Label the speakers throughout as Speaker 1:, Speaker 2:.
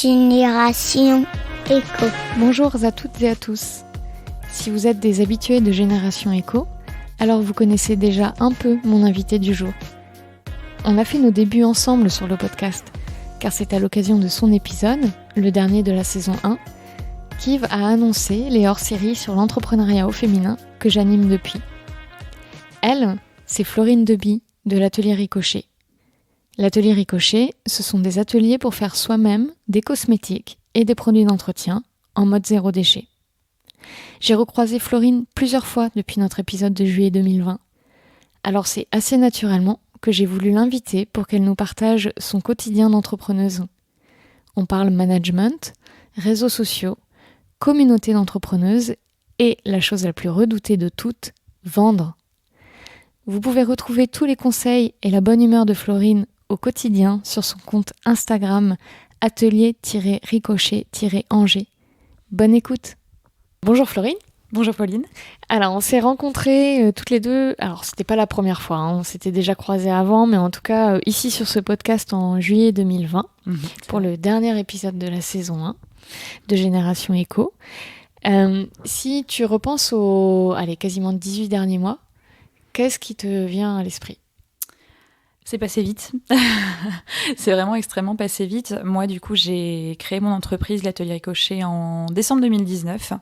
Speaker 1: Génération Éco.
Speaker 2: Bonjour à toutes et à tous. Si vous êtes des habitués de Génération Éco, alors vous connaissez déjà un peu mon invité du jour. On a fait nos débuts ensemble sur le podcast, car c'est à l'occasion de son épisode, le dernier de la saison 1, qu'Yves a annoncé les hors-séries sur l'entrepreneuriat au féminin que j'anime depuis. Elle, c'est Florine Deby de l'atelier Ricochet. L'atelier Ricochet, ce sont des ateliers pour faire soi-même des cosmétiques et des produits d'entretien en mode zéro déchet. J'ai recroisé Florine plusieurs fois depuis notre épisode de juillet 2020. Alors c'est assez naturellement que j'ai voulu l'inviter pour qu'elle nous partage son quotidien d'entrepreneuse. On parle management, réseaux sociaux, communauté d'entrepreneuses et, la chose la plus redoutée de toutes, vendre. Vous pouvez retrouver tous les conseils et la bonne humeur de Florine au quotidien sur son compte Instagram atelier-ricochet-angers. Bonne écoute. Bonjour Florine.
Speaker 3: Bonjour Pauline.
Speaker 2: Alors on s'est rencontrées toutes les deux, alors c'était pas la première fois, on s'était déjà croisées avant, mais en tout cas ici sur ce podcast en juillet 2020 pour le dernier épisode de la saison 1 de Génération Éco. Si tu repenses aux quasiment 18 derniers mois, qu'est-ce qui te vient à l'esprit ?
Speaker 3: C'est passé vite. C'est vraiment extrêmement passé vite. Moi, du coup, j'ai créé mon entreprise, l'Atelier Ricochet, en décembre 2019,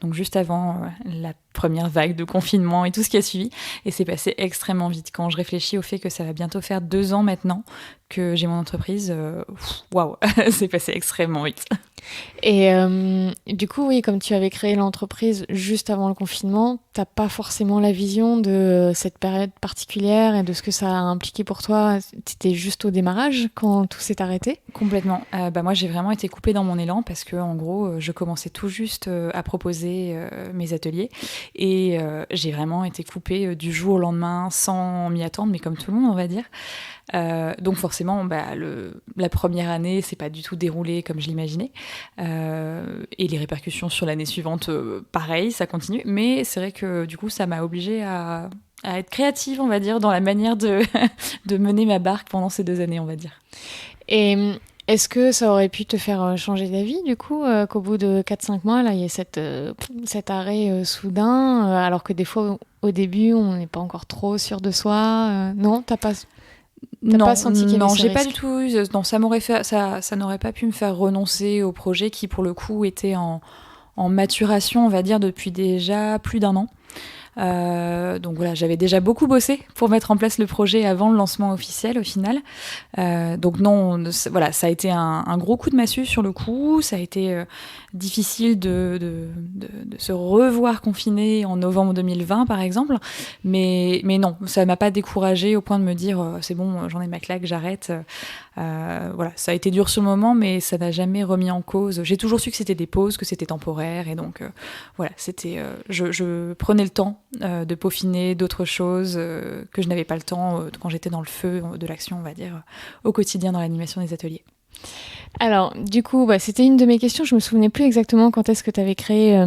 Speaker 3: donc juste avant la première vague de confinement et tout ce qui a suivi. Et c'est passé extrêmement vite. Quand je réfléchis au fait que ça va bientôt faire 2 ans maintenant que j'ai mon entreprise, waouh, c'est passé extrêmement vite.
Speaker 2: Et du coup, oui, comme tu avais créé l'entreprise juste avant le confinement, t'as pas forcément la vision de cette période particulière et de ce que ça a impliqué pour toi. T'étais juste au démarrage quand tout s'est arrêté ?
Speaker 3: Complètement. Moi, j'ai vraiment été coupée dans mon élan parce que, en gros, je commençais tout juste à proposer mes ateliers et j'ai vraiment été coupée du jour au lendemain sans m'y attendre, mais comme tout le monde, on va dire. Donc forcément, la première année, c'est pas du tout déroulé comme je l'imaginais. Et les répercussions sur l'année suivante, pareil, ça continue. Mais c'est vrai que du coup, ça m'a obligée à être créative, on va dire, dans la manière de mener ma barque pendant ces 2 années, on va dire.
Speaker 2: Et est-ce que ça aurait pu te faire changer d'avis, du coup, qu'au bout de 4-5 mois, là, il y ait cet arrêt soudain, alors que des fois, au début, on n'est pas encore trop sûr de soi non, t'as pas senti qu'il y avait ce
Speaker 3: j'ai
Speaker 2: risque.
Speaker 3: pas du tout. Non, ça n'aurait pas pu me faire renoncer au projet qui, pour le coup, était en maturation, on va dire, depuis déjà plus d'1 an. Donc voilà, j'avais déjà beaucoup bossé pour mettre en place le projet avant le lancement officiel au final. Donc non, voilà, ça a été un gros coup de massue sur le coup. Ça a été difficile de se revoir confiné en novembre 2020 par exemple. Mais non, ça m'a pas découragée au point de me dire c'est bon, j'en ai ma claque, j'arrête. Voilà, ça a été dur sur le moment, mais ça n'a jamais remis en cause. J'ai toujours su que c'était des pauses, que c'était temporaire, et donc voilà, c'était. Je prenais le temps de peaufiner d'autres choses que je n'avais pas le temps quand j'étais dans le feu de l'action, on va dire, au quotidien dans l'animation des ateliers.
Speaker 2: Alors, du coup, c'était une de mes questions. Je me souvenais plus exactement quand est-ce que tu avais créé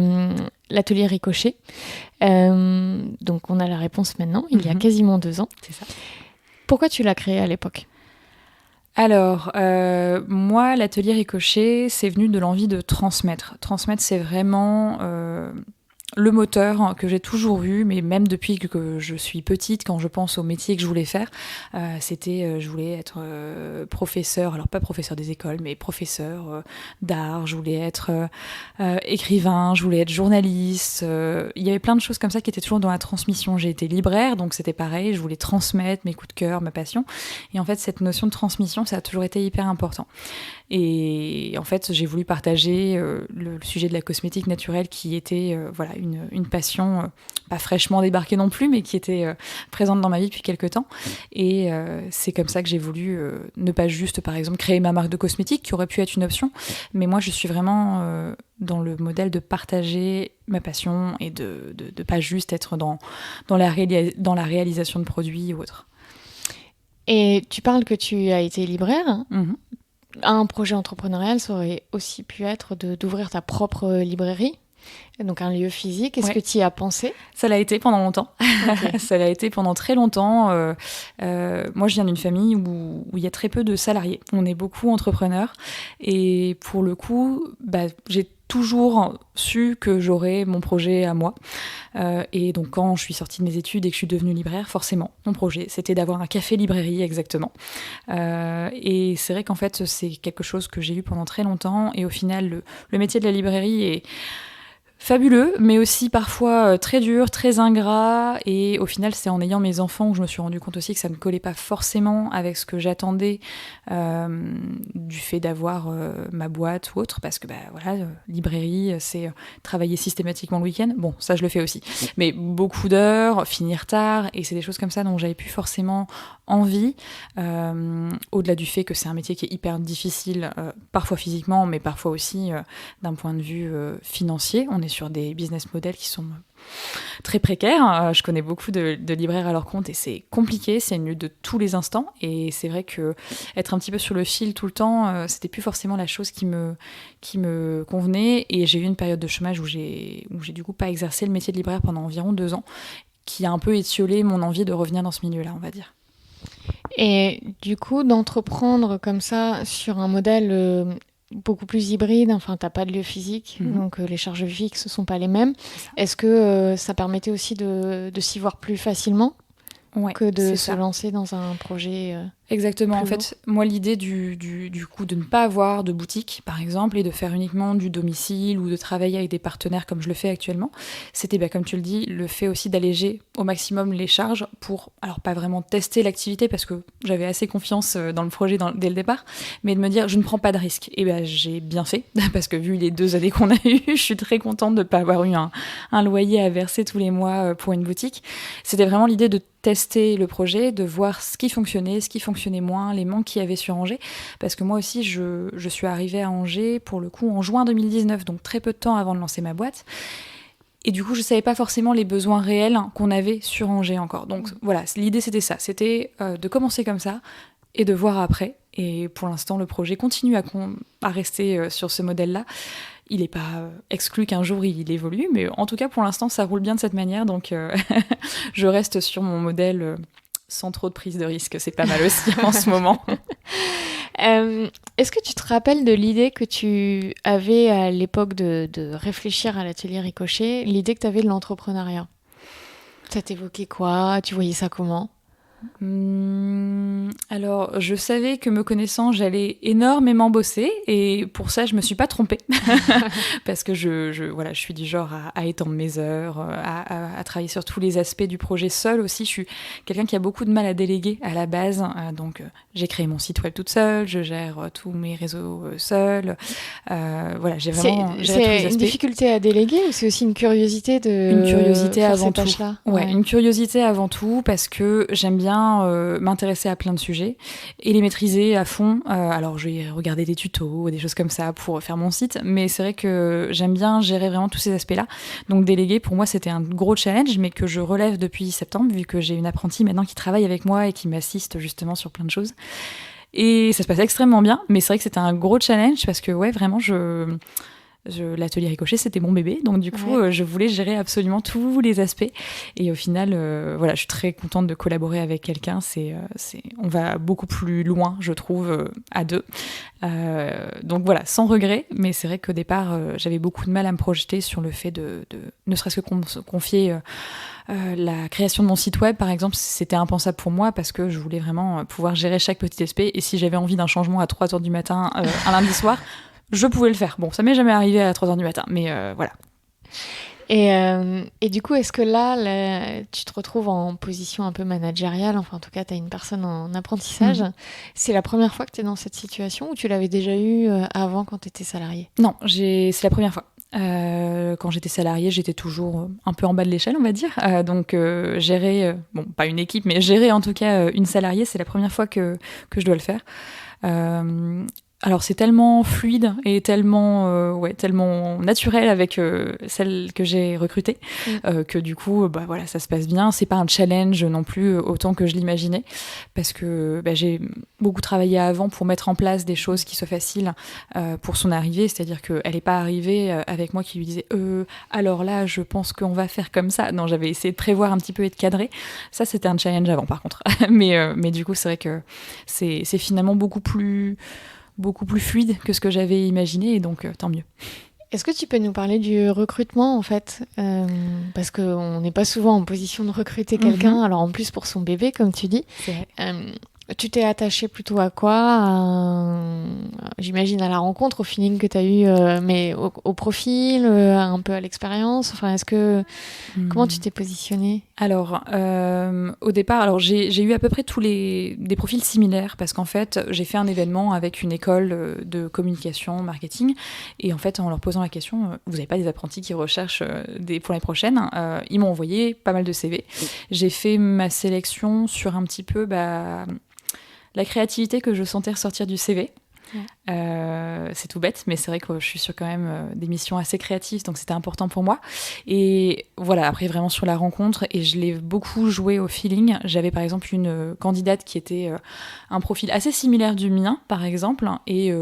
Speaker 2: l'atelier Ricochet. Donc, on a la réponse maintenant. Il y a quasiment 2 ans.
Speaker 3: C'est ça.
Speaker 2: Pourquoi tu l'as créé à l'époque ?
Speaker 3: Alors, moi, l'atelier Ricochet, c'est venu de l'envie de transmettre. Transmettre, c'est vraiment le moteur que j'ai toujours eu, mais même depuis que je suis petite, quand je pense au métier que je voulais faire, je voulais être professeur, alors pas professeur des écoles, mais professeur d'art, je voulais être écrivain, je voulais être journaliste. Il y avait plein de choses comme ça qui étaient toujours dans la transmission. J'ai été libraire, donc c'était pareil, je voulais transmettre mes coups de cœur, ma passion. Et en fait, cette notion de transmission, ça a toujours été hyper important. Et en fait, j'ai voulu partager le sujet de la cosmétique naturelle qui était une passion, pas fraîchement débarquée non plus, mais qui était présente dans ma vie depuis quelques temps. Et c'est comme ça que j'ai voulu ne pas juste, par exemple, créer ma marque de cosmétiques, qui aurait pu être une option, mais moi, je suis vraiment dans le modèle de partager ma passion et de pas juste être dans la réalisation de produits ou autre.
Speaker 2: Et tu parles que tu as été libraire. Un projet entrepreneurial, ça aurait aussi pu être d'ouvrir ta propre librairie. Donc un lieu physique, est-ce
Speaker 3: Ouais.
Speaker 2: que tu y as pensé?
Speaker 3: Ça l'a été pendant longtemps.
Speaker 2: Ok.
Speaker 3: Ça l'a été pendant très longtemps. Moi, je viens d'une famille où il y a très peu de salariés. On est beaucoup entrepreneurs. Et pour le coup, j'ai toujours su que j'aurais mon projet à moi. Et donc, quand je suis sortie de mes études et que je suis devenue libraire, forcément, mon projet, c'était d'avoir un café-librairie, exactement. Et c'est vrai qu'en fait, c'est quelque chose que j'ai eu pendant très longtemps. Et au final, le métier de la librairie est fabuleux, mais aussi parfois très dur, très ingrat. Et au final, c'est en ayant mes enfants que je me suis rendu compte aussi que ça ne collait pas forcément avec ce que j'attendais du fait d'avoir ma boîte ou autre. Parce que librairie, c'est travailler systématiquement le week-end. Bon, ça, je le fais aussi. Mais beaucoup d'heures, finir tard. Et c'est des choses comme ça dont j'avais plus forcément envie. Au-delà du fait que c'est un métier qui est hyper difficile, parfois physiquement, mais parfois aussi d'un point de vue financier. On est sur des business models qui sont très précaires. Je connais beaucoup de libraires à leur compte et c'est compliqué, c'est une lutte de tous les instants. Et c'est vrai que être un petit peu sur le fil tout le temps, c'était plus forcément la chose qui me convenait. Et j'ai eu une période de chômage où j'ai du coup pas exercé le métier de libraire pendant environ 2 ans, qui a un peu étiolé mon envie de revenir dans ce milieu-là, on va dire.
Speaker 2: Et du coup, d'entreprendre comme ça sur un modèle beaucoup plus hybride, enfin, t'as pas de lieu physique, donc les charges fixes ne sont pas les mêmes. Est-ce que ça permettait aussi de s'y voir plus facilement que de se lancer dans un projet
Speaker 3: Exactement. En
Speaker 2: plus
Speaker 3: fait, moi, l'idée du coup de ne pas avoir de boutique, par exemple, et de faire uniquement du domicile ou de travailler avec des partenaires comme je le fais actuellement, c'était, comme tu le dis, le fait aussi d'alléger au maximum les charges pour, alors pas vraiment tester l'activité parce que j'avais assez confiance dans le projet dès le départ, mais de me dire je ne prends pas de risque. Et j'ai bien fait parce que vu les 2 années qu'on a eues, je suis très contente de ne pas avoir eu un loyer à verser tous les mois pour une boutique. C'était vraiment l'idée de tester le projet, de voir ce qui fonctionnait moins, les manques qu'il y avait sur Angers, parce que moi aussi je suis arrivée à Angers pour le coup en juin 2019, donc très peu de temps avant de lancer ma boîte, et du coup je savais pas forcément les besoins réels qu'on avait sur Angers encore. Donc voilà, l'idée c'était ça, c'était de commencer comme ça et de voir après. Et pour l'instant le projet continue à rester sur ce modèle-là. Il n'est pas exclu qu'un jour il évolue, mais en tout cas pour l'instant ça roule bien de cette manière, donc je reste sur mon modèle sans trop de prise de risque. C'est pas mal aussi en ce moment.
Speaker 2: Est-ce que tu te rappelles de l'idée que tu avais à l'époque de réfléchir à l'atelier Ricochet, l'idée que tu avais de l'entrepreneuriat? Ça t'évoquait quoi? Tu voyais ça comment?
Speaker 3: Alors, je savais que me connaissant, j'allais énormément bosser, et pour ça, je me suis pas trompée. Parce que je suis du genre à étendre mes heures, à travailler sur tous les aspects du projet seule aussi. Je suis quelqu'un qui a beaucoup de mal à déléguer à la base, donc j'ai créé mon site web toute seule, je gère tous mes réseaux seule. J'ai vraiment géré tous les aspects.
Speaker 2: C'est une difficulté à déléguer ou c'est aussi une curiosité
Speaker 3: Une curiosité
Speaker 2: faire
Speaker 3: avant
Speaker 2: ces
Speaker 3: tout.
Speaker 2: tâches-là?
Speaker 3: Ouais, une curiosité avant tout, parce que j'aime bien m'intéresser à plein de sujets et les maîtriser à fond. Alors, je vais regarder des tutos, des choses comme ça pour faire mon site, mais c'est vrai que j'aime bien gérer vraiment tous ces aspects-là. Donc, déléguer, pour moi, c'était un gros challenge, mais que je relève depuis septembre, vu que j'ai une apprentie maintenant qui travaille avec moi et qui m'assiste justement sur plein de choses. Et ça se passe extrêmement bien, mais c'est vrai que c'était un gros challenge parce que, ouais, vraiment, l'atelier Ricochet, c'était mon bébé, donc du coup, je voulais gérer absolument tous les aspects. Et au final, je suis très contente de collaborer avec quelqu'un. On va beaucoup plus loin, je trouve, à deux. Donc voilà, sans regret, mais c'est vrai qu'au départ, j'avais beaucoup de mal à me projeter sur le fait de ne serait-ce que confier la création de mon site web, par exemple. C'était impensable pour moi parce que je voulais vraiment pouvoir gérer chaque petit aspect. Et si j'avais envie d'un changement à 3h du matin, un lundi soir, je pouvais le faire. Bon, ça m'est jamais arrivé à 3h du matin, mais voilà.
Speaker 2: Et du coup, est-ce que là, tu te retrouves en position un peu managériale? Enfin, en tout cas, tu as une personne en apprentissage. C'est la première fois que tu es dans cette situation ou tu l'avais déjà eu avant quand tu étais salariée?
Speaker 3: Non, c'est la première fois. Quand j'étais salariée, j'étais toujours un peu en bas de l'échelle, on va dire. Donc, gérer, pas une équipe, mais gérer en tout cas une salariée, c'est la première fois que je dois le faire. Alors c'est tellement fluide et tellement naturel avec celle que j'ai recrutée que du coup voilà, ça se passe bien. C'est pas un challenge non plus autant que je l'imaginais parce que j'ai beaucoup travaillé avant pour mettre en place des choses qui soient faciles pour son arrivée, c'est-à-dire qu'elle n'est pas arrivée avec moi qui lui disait alors là je pense qu'on va faire comme ça. Non, j'avais essayé de prévoir un petit peu et de cadrer. Ça c'était un challenge avant par contre. mais du coup c'est vrai que c'est finalement beaucoup plus fluide que ce que j'avais imaginé, et donc tant mieux.
Speaker 2: Est-ce que tu peux nous parler du recrutement, en fait parce qu'on n'est pas souvent en position de recruter quelqu'un, alors en plus pour son bébé, comme tu dis.
Speaker 3: C'est vrai.
Speaker 2: Tu t'es attachée plutôt à quoi j'imagine à la rencontre, au feeling que tu as eu, mais au profil, un peu à l'expérience. Enfin, comment tu t'es positionnée?
Speaker 3: Alors, au départ, j'ai eu à peu près des profils similaires parce qu'en fait, j'ai fait un événement avec une école de communication, marketing, et en fait, en leur posant la question, vous n'avez pas des apprentis qui recherchent pour l'année prochaine? Ils m'ont envoyé pas mal de CV. J'ai fait ma sélection sur un petit peu la créativité que je sentais ressortir du CV. C'est tout bête, mais c'est vrai que je suis sur quand même des missions assez créatives, donc c'était important pour moi. Et voilà, après vraiment sur la rencontre, et je l'ai beaucoup joué au feeling. J'avais par exemple une candidate qui était un profil assez similaire du mien, par exemple, et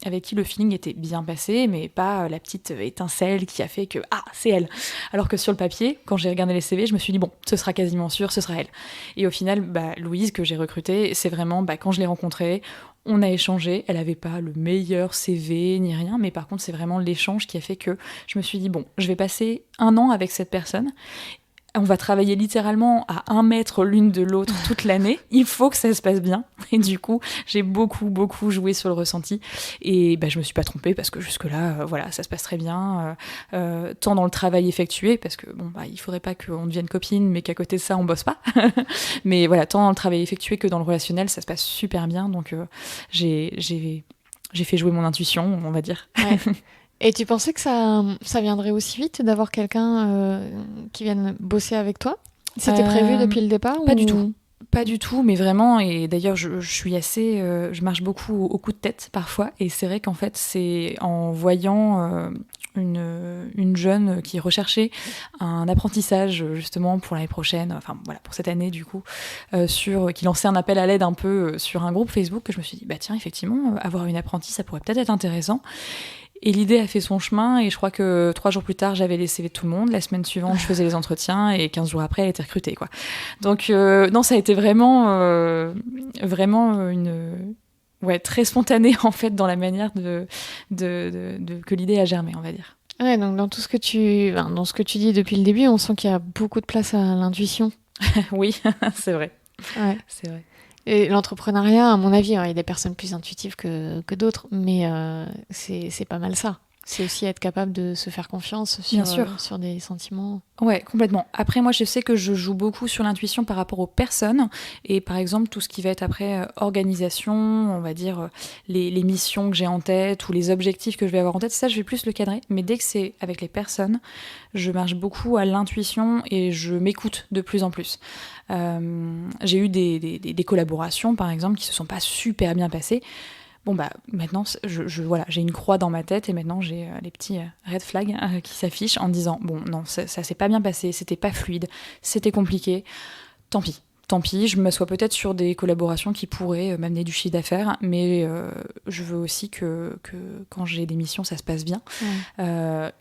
Speaker 3: avec qui le feeling était bien passé, mais pas la petite étincelle qui a fait que c'est elle. Alors que sur le papier, quand j'ai regardé les CV, je me suis dit bon, ce sera quasiment sûr, ce sera elle. Et au final, Louise que j'ai recrutée, c'est vraiment quand je l'ai rencontrée, on a échangé, elle avait pas le meilleur CV ni rien, mais par contre c'est vraiment l'échange qui a fait que je me suis dit bon, je vais passer 1 an avec cette personne, on va travailler littéralement à 1 mètre l'une de l'autre toute l'année, il faut que ça se passe bien, et du coup j'ai beaucoup joué sur le ressenti, et je me suis pas trompée parce que jusque là voilà, ça se passe très bien, tant dans le travail effectué, parce que il faudrait pas qu'on devienne copines mais qu'à côté de ça on bosse pas mais voilà, tant dans le travail effectué que dans le relationnel ça se passe super bien, donc j'ai fait jouer mon intuition, on va dire.
Speaker 2: Ouais. Et tu pensais que ça viendrait aussi vite d'avoir quelqu'un qui vienne bosser avec toi? C'était prévu depuis le départ?
Speaker 3: Pas du tout. Pas du tout, mais vraiment, et d'ailleurs je suis assez... je marche beaucoup au coup de tête parfois, et c'est vrai qu'en fait c'est en voyant une jeune qui recherchait un apprentissage justement pour l'année prochaine, enfin voilà, pour cette année du coup, qui lançait un appel à l'aide un peu sur un groupe Facebook, que je me suis dit, tiens, effectivement, avoir une apprentie, ça pourrait peut-être être intéressant. Et l'idée a fait son chemin, et je crois que 3 jours plus tard, j'avais les CV de tout le monde. La semaine suivante, je faisais les entretiens, et 15 jours après, elle était recrutée, quoi. Donc, non, ça a été vraiment une... Ouais, très spontané, en fait, dans la manière que l'idée a germé, on va dire.
Speaker 2: Ouais, donc dans ce que tu dis depuis le début, on sent qu'il y a beaucoup de place à l'intuition.
Speaker 3: Oui, c'est vrai.
Speaker 2: Ouais.
Speaker 3: C'est vrai.
Speaker 2: Et l'entrepreneuriat, à mon avis, il y a des personnes plus intuitives que d'autres, mais c'est pas mal ça. C'est aussi être capable de se faire confiance sur des sentiments.
Speaker 3: Ouais, complètement. Après, moi, je sais que je joue beaucoup sur l'intuition par rapport aux personnes. Et par exemple, tout ce qui va être après organisation, on va dire les missions que j'ai en tête ou les objectifs que je vais avoir en tête, ça, je vais plus le cadrer. Mais dès que c'est avec les personnes, je marche beaucoup à l'intuition et je m'écoute de plus en plus. J'ai eu des collaborations, par exemple, qui se sont pas super bien passées. Bon maintenant voilà, j'ai une croix dans ma tête, et maintenant j'ai les petits red flags qui s'affichent en disant bon non, ça s'est pas bien passé, c'était pas fluide, c'était compliqué, tant pis, je m'assois peut-être sur des collaborations qui pourraient m'amener du chiffre d'affaires, mais je veux aussi que quand j'ai des missions, ça se passe bien.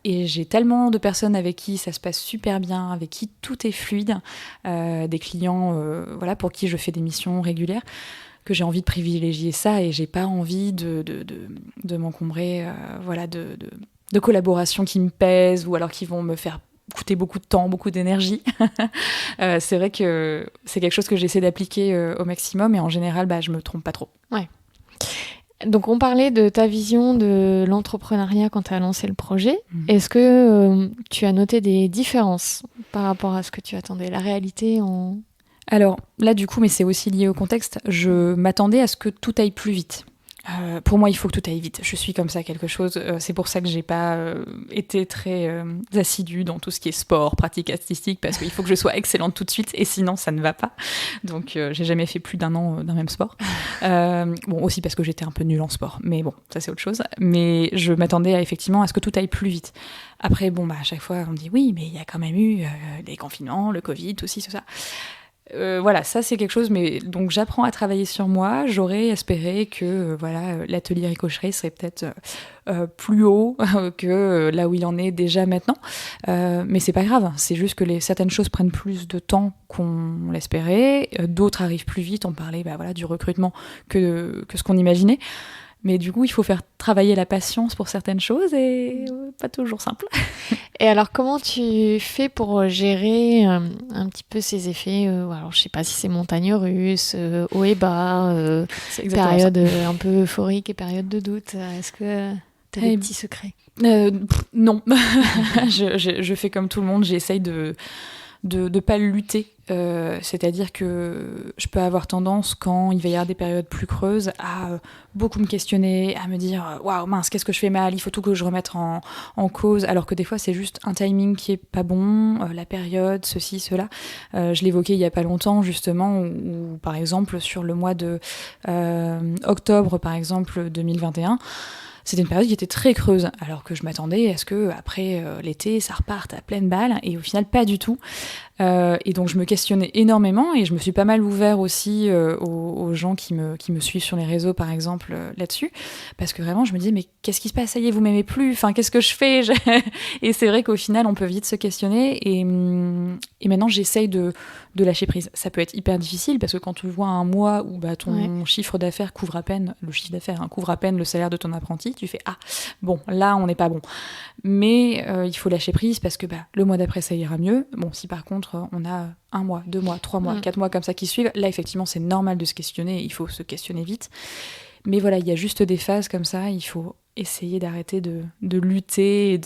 Speaker 3: Et j'ai tellement de personnes avec qui ça se passe super bien, avec qui tout est fluide, des clients voilà, pour qui je fais des missions régulières, que j'ai envie de privilégier ça, et j'ai pas envie de m'encombrer voilà, de collaborations qui me pèsent ou alors qui vont me faire coûter beaucoup de temps, beaucoup d'énergie. C'est vrai que c'est quelque chose que j'essaie d'appliquer au maximum, et en général, je me trompe pas trop.
Speaker 2: Ouais. Donc on parlait de ta vision de l'entrepreneuriat quand tu as lancé le projet. Est-ce que tu as noté des différences par rapport à ce que tu attendais, la réalité Alors
Speaker 3: là, du coup, mais c'est aussi lié au contexte, je m'attendais à ce que tout aille plus vite. Pour moi, il faut que tout aille vite. Je suis comme ça, quelque chose. C'est pour ça que j'ai pas été très assidue dans tout ce qui est sport, pratique artistique, parce qu'il faut que je sois excellente tout de suite, et sinon, ça ne va pas. Donc, j'ai jamais fait plus d'1 an d'un même sport. Bon, aussi parce que j'étais un peu nulle en sport, mais bon, ça c'est autre chose. Mais je m'attendais effectivement à ce que tout aille plus vite. Après, bon, à chaque fois, on me dit oui, mais il y a quand même eu les confinements, le Covid, tout ci, tout ça. Voilà, ça c'est quelque chose, mais donc j'apprends à travailler sur moi. J'aurais espéré que l'atelier Ricocherie serait peut-être plus haut que là où il en est déjà maintenant, mais c'est pas grave, c'est juste que certaines choses prennent plus de temps qu'on l'espérait, d'autres arrivent plus vite. On parlait du recrutement que ce qu'on imaginait. Mais du coup, il faut faire travailler la patience pour certaines choses et pas toujours simple.
Speaker 2: Et alors, comment tu fais pour gérer un petit peu ces effets alors, je sais pas si c'est montagne russe, haut et bas, période un peu euphorique et période de doute. Est-ce que tu as des petits secrets ?
Speaker 3: Non. je fais comme tout le monde, j'essaye de pas lutter. C'est-à-dire que je peux avoir tendance, quand il va y avoir des périodes plus creuses, à beaucoup me questionner, à me dire waouh mince, qu'est-ce que je fais mal, il faut tout que je remette en cause, alors que des fois c'est juste un timing qui est pas bon, la période, ceci, cela. Je l'évoquais il y a pas longtemps justement, où par exemple sur le mois de octobre par exemple 2021, c'était une période qui était très creuse, alors que je m'attendais à ce que après l'été, ça reparte à pleine balle, et au final, pas du tout. Et donc, je me questionnais énormément, et je me suis pas mal ouvert aussi aux gens qui me suivent sur les réseaux, par exemple, là-dessus, parce que vraiment, je me disais, mais qu'est-ce qui se passe ? Ça y est, vous m'aimez plus ? Enfin, qu'est-ce que je fais ? Et c'est vrai qu'au final, on peut vite se questionner, et maintenant, j'essaye de lâcher prise. Ça peut être hyper difficile, parce que quand tu vois un mois où ton chiffre d'affaires couvre à peine le salaire de ton apprenti, tu fais bon, là on n'est pas bon, mais il faut lâcher prise, parce que le mois d'après ça ira mieux. Bon, si par contre on a 1 mois, 2 mois, 3 mois, 4 mois comme ça qui suivent, là effectivement c'est normal de se questionner, il faut se questionner vite, mais voilà, il y a juste des phases comme ça, il faut essayer d'arrêter de lutter et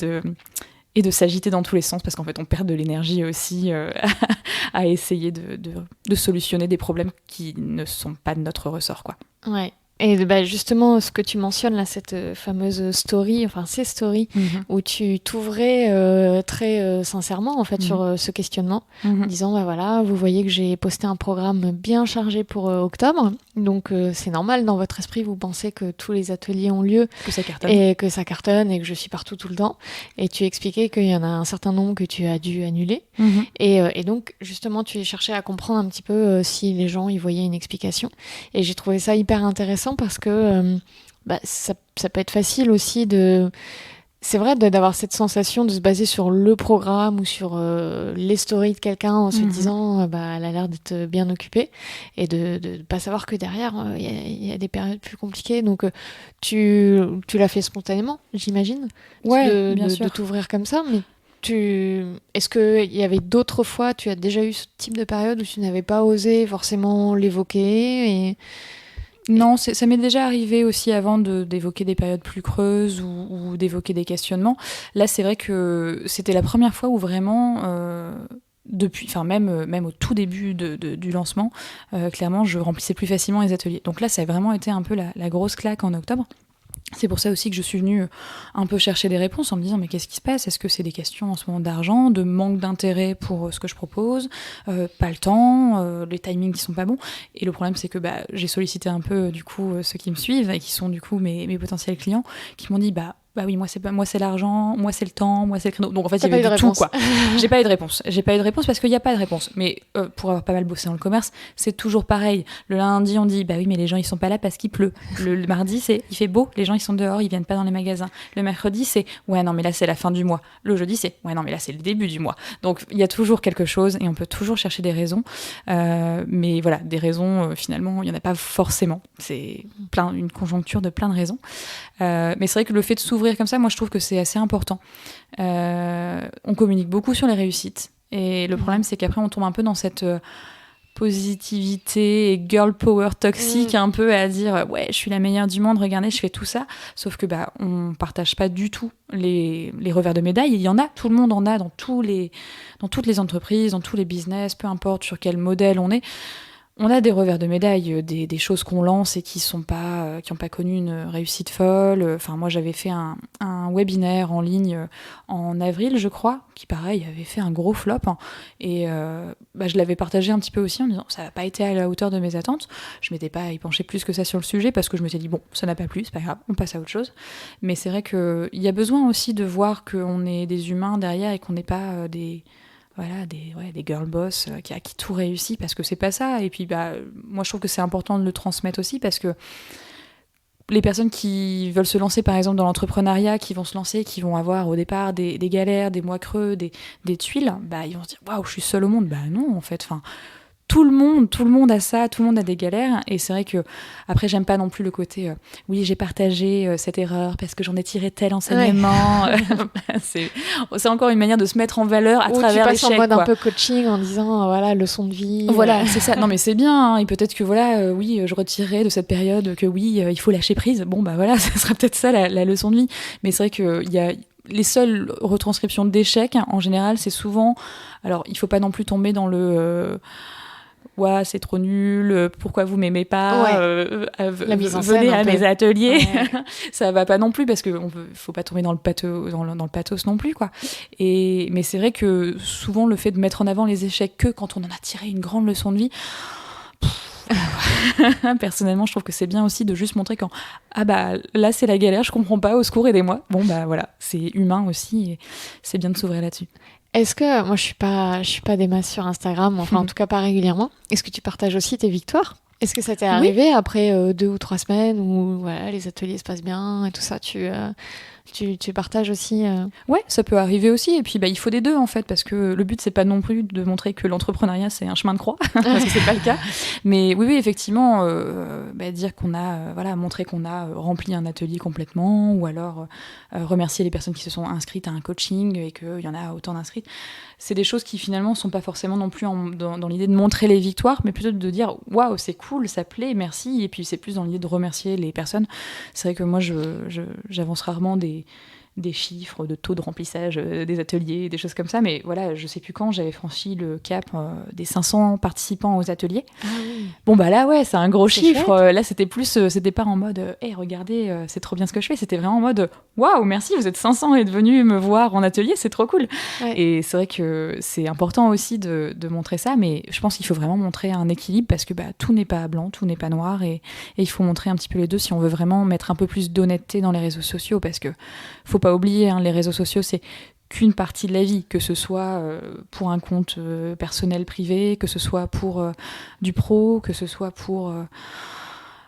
Speaker 3: de s'agiter dans tous les sens, parce qu'en fait on perd de l'énergie aussi à essayer de solutionner des problèmes qui ne sont pas de notre ressort, quoi.
Speaker 2: Ouais. Et justement, ce que tu mentionnes là, cette fameuse story, enfin ces stories, où tu t'ouvrais très sincèrement en fait sur ce questionnement, en disant voilà, vous voyez que j'ai posté un programme bien chargé pour octobre, donc c'est normal, dans votre esprit vous pensez que tous les ateliers ont lieu,
Speaker 3: que ça cartonne,
Speaker 2: et que je suis partout tout le temps, et tu expliquais qu'il y en a un certain nombre que tu as dû annuler, et donc justement tu cherchais à comprendre un petit peu si les gens y voyaient une explication, et j'ai trouvé ça hyper intéressant, parce que ça peut être facile aussi c'est vrai d'avoir cette sensation de se baser sur le programme ou sur les stories de quelqu'un en se disant elle a l'air d'être bien occupée, et de pas savoir que derrière il y a des périodes plus compliquées. Donc tu l'as fait spontanément, j'imagine,
Speaker 3: bien sûr.
Speaker 2: de t'ouvrir comme ça, mais est-ce qu'il y avait d'autres fois, tu as déjà eu ce type de période où tu n'avais pas osé forcément l'évoquer
Speaker 3: Non, ça m'est déjà arrivé aussi avant d'évoquer des périodes plus creuses ou d'évoquer des questionnements. Là, c'est vrai que c'était la première fois où vraiment, même au tout début du lancement, clairement, je remplissais plus facilement les ateliers. Donc là, ça a vraiment été un peu la grosse claque en octobre. C'est pour ça aussi que je suis venue un peu chercher des réponses en me disant mais qu'est-ce qui se passe ? Est-ce que c'est des questions en ce moment d'argent, de manque d'intérêt pour ce que je propose, pas le temps, les timings qui sont pas bons ? Et le problème c'est que j'ai sollicité un peu du coup ceux qui me suivent et qui sont du coup mes potentiels clients, qui m'ont dit oui, moi c'est l'argent, moi c'est le temps, moi c'est le créneau. Donc en fait, il y avait du tout, quoi. J'ai pas eu de réponse parce qu'il n'y a pas de réponse. Mais pour avoir pas mal bossé dans le commerce, c'est toujours pareil. Le lundi, on dit oui, mais les gens ils sont pas là parce qu'il pleut. Le mardi, il fait beau, les gens ils sont dehors, ils viennent pas dans les magasins. Le mercredi, c'est ouais, non, mais là c'est la fin du mois. Le jeudi, c'est ouais, non, mais là c'est le début du mois. Donc il y a toujours quelque chose et on peut toujours chercher des raisons. Mais voilà, des raisons, finalement, il y en a pas forcément. C'est une conjoncture de plein de raisons. Mais c'est vrai que le fait de s'ouvrir comme ça, moi je trouve que c'est assez important. On communique beaucoup sur les réussites, et le problème c'est qu'après on tombe un peu dans cette positivité et girl power toxique, un peu à dire ouais, je suis la meilleure du monde, regardez, je fais tout ça, sauf que on partage pas du tout les revers de médaille. Il y en a, tout le monde en a dans toutes les entreprises, dans tous les business, peu importe sur quel modèle on est. On a des revers de médaille, des choses qu'on lance et qui sont pas qui ont pas connu une réussite folle. Enfin, moi, j'avais fait un webinaire en ligne en avril, je crois, qui, pareil, avait fait un gros flop. Hein. Et je l'avais partagé un petit peu aussi en me disant, ça n'a pas été à la hauteur de mes attentes. Je m'étais pas y penchée plus que ça sur le sujet parce que je m'étais dit, bon, ça n'a pas plu, c'est pas grave, on passe à autre chose. Mais c'est vrai qu'il y a besoin aussi de voir qu'on est des humains derrière et qu'on n'est pas des girl boss qui tout réussit, parce que c'est pas ça. Et puis moi je trouve que c'est important de le transmettre aussi, parce que les personnes qui veulent se lancer par exemple dans l'entrepreneuriat, qui vont se lancer, qui vont avoir au départ des galères, des mois creux, des tuiles, ils vont se dire waouh, je suis seule au monde. Non, en fait, tout le monde a ça, tout le monde a des galères. Et c'est vrai que après, j'aime pas non plus le côté oui, j'ai partagé cette erreur parce que j'en ai tiré tel enseignement. Ouais. C'est encore une manière de se mettre en valeur à travers l'échec.
Speaker 2: Tu passes en mode un peu coaching en disant voilà, leçon de vie.
Speaker 3: Voilà, c'est ça. Non mais c'est bien, hein. Et peut-être que oui, je retirerai de cette période que oui, il faut lâcher prise. Bon voilà, ça sera peut-être ça la leçon de vie. Mais c'est vrai que il y a les seules retranscriptions d'échecs, en général, c'est souvent. Alors, il faut pas non plus tomber dans le ouais, c'est trop nul, pourquoi vous m'aimez pas, venez à mes ateliers. Ouais. Ça va pas non plus, parce qu'il faut pas tomber dans le pathos non plus, quoi. Mais c'est vrai que souvent le fait de mettre en avant les échecs que quand on en a tiré une grande leçon de vie, personnellement je trouve que c'est bien aussi de juste montrer quand là c'est la galère, je comprends pas, au secours, aidez-moi. Bon voilà, c'est humain aussi et c'est bien de s'ouvrir là-dessus.
Speaker 2: Est-ce que, moi je suis pas des masses sur Instagram, enfin en tout cas pas régulièrement, est-ce que tu partages aussi tes victoires ? Est-ce que ça t'est arrivé après 2 ou 3 semaines où voilà, les ateliers se passent bien et tout ça, tu partages aussi
Speaker 3: Ouais, ça peut arriver aussi. Et puis il faut des deux en fait, parce que le but c'est pas non plus de montrer que l'entrepreneuriat c'est un chemin de croix, parce que c'est pas le cas. Mais oui, effectivement, dire qu'on a montrer qu'on a rempli un atelier complètement, ou alors remercier les personnes qui se sont inscrites à un coaching et qu'il y en a autant d'inscrites. C'est des choses qui finalement sont pas forcément non plus dans l'idée de montrer les victoires, mais plutôt de dire waouh, c'est cool, ça plaît, merci. Et puis c'est plus dans l'idée de remercier les personnes. C'est vrai que moi j'avance rarement des chiffres de taux de remplissage des ateliers, des choses comme ça, mais voilà, je sais plus quand j'avais franchi le cap des 500 participants aux ateliers. Ah oui. Bon là ouais, c'est un gros chiffre. Là c'était pas en mode hey, regardez, c'est trop bien ce que je fais, c'était vraiment en mode waouh, merci, vous êtes 500 et êtes venus me voir en atelier, c'est trop cool. Ouais. Et c'est vrai que c'est important aussi de montrer ça, mais je pense qu'il faut vraiment montrer un équilibre, parce que tout n'est pas blanc, tout n'est pas noir, et il faut montrer un petit peu les deux si on veut vraiment mettre un peu plus d'honnêteté dans les réseaux sociaux, parce que faut pas oublier, les réseaux sociaux, c'est qu'une partie de la vie, que ce soit pour un compte personnel privé, que ce soit pour du pro, que ce soit pour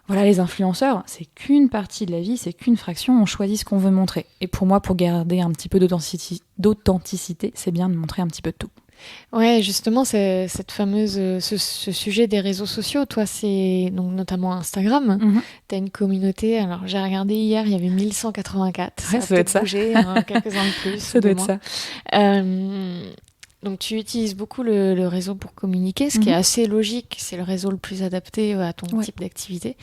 Speaker 3: les influenceurs, c'est qu'une partie de la vie, c'est qu'une fraction, on choisit ce qu'on veut montrer. Et pour moi, pour garder un petit peu d'authenticité, c'est bien de montrer un petit peu de tout.
Speaker 2: Ouais, justement, c'est cette fameuse ce sujet des réseaux sociaux. Toi, c'est donc notamment Instagram. Mm-hmm. T'as une communauté. Alors, j'ai regardé hier, il y avait 1184.
Speaker 3: Ouais, ça doit être ça.
Speaker 2: Bougé, quelques-uns de plus.
Speaker 3: Ça doit être ça.
Speaker 2: Donc, tu utilises beaucoup le réseau pour communiquer, ce qui est assez logique. C'est le réseau le plus adapté à ton type d'activité.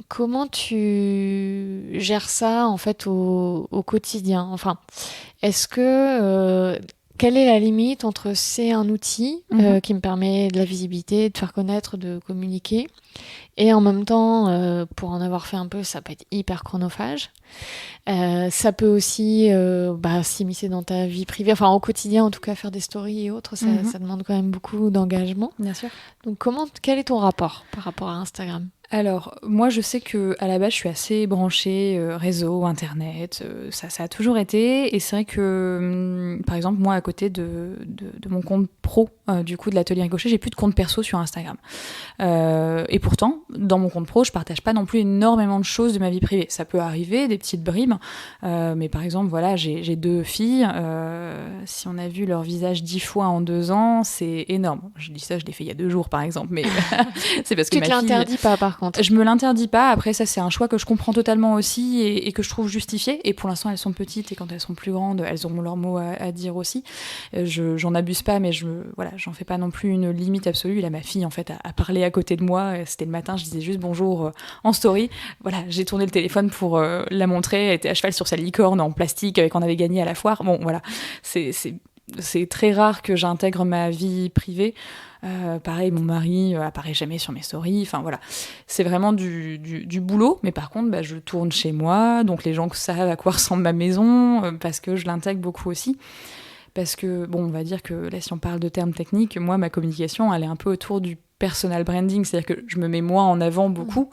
Speaker 2: Comment tu gères ça en fait au quotidien ? Enfin, est-ce que quelle est la limite entre c'est un outil qui me permet de la visibilité, de faire connaître, de communiquer, et en même temps, pour en avoir fait un peu, ça peut être hyper chronophage. Ça peut aussi s'immiscer dans ta vie privée, enfin au quotidien en tout cas, faire des stories et autres, ça demande quand même beaucoup d'engagement.
Speaker 3: Bien sûr.
Speaker 2: Donc quel est ton rapport par rapport à Instagram ?
Speaker 3: Alors, moi, je sais qu'à la base, je suis assez branchée réseau, Internet, ça a toujours été. Et c'est vrai que, par exemple, moi, à côté de mon compte pro, du coup, de l'Atelier Ricochet, j'ai plus de compte perso sur Instagram. Et pourtant, dans mon compte pro, je partage pas non plus énormément de choses de ma vie privée. Ça peut arriver, des petites bribes. Mais par exemple, voilà, j'ai 2 filles. Si on a vu leur visage 10 fois en 2 ans, c'est énorme. Je dis ça, je l'ai fait il y a 2 jours, par exemple. Mais c'est parce que
Speaker 2: tu te l'interdis pas, par contre.
Speaker 3: Je me l'interdis pas. Après, ça, c'est un choix que je comprends totalement aussi et que je trouve justifié. Et pour l'instant, elles sont petites, et quand elles sont plus grandes, elles auront leur mot à dire aussi. J'en abuse pas, mais j'en fais pas non plus une limite absolue. Là, ma fille, en fait, a parlé à côté de moi. C'était le matin, je disais juste bonjour en story. Voilà, j'ai tourné le téléphone pour la montrer. Elle était à cheval sur sa licorne en plastique qu'on avait gagné à la foire. Bon, voilà, c'est c'est très rare que j'intègre ma vie privée. Pareil, mon mari apparaît jamais sur mes stories. Enfin voilà, c'est vraiment du boulot. Mais par contre, je tourne chez moi, donc les gens savent à quoi ressemble ma maison, parce que je l'intègre beaucoup aussi. Parce que, bon, on va dire que là, si on parle de termes techniques, moi, ma communication, elle est un peu autour du personal branding, c'est-à-dire que je me mets moi en avant beaucoup,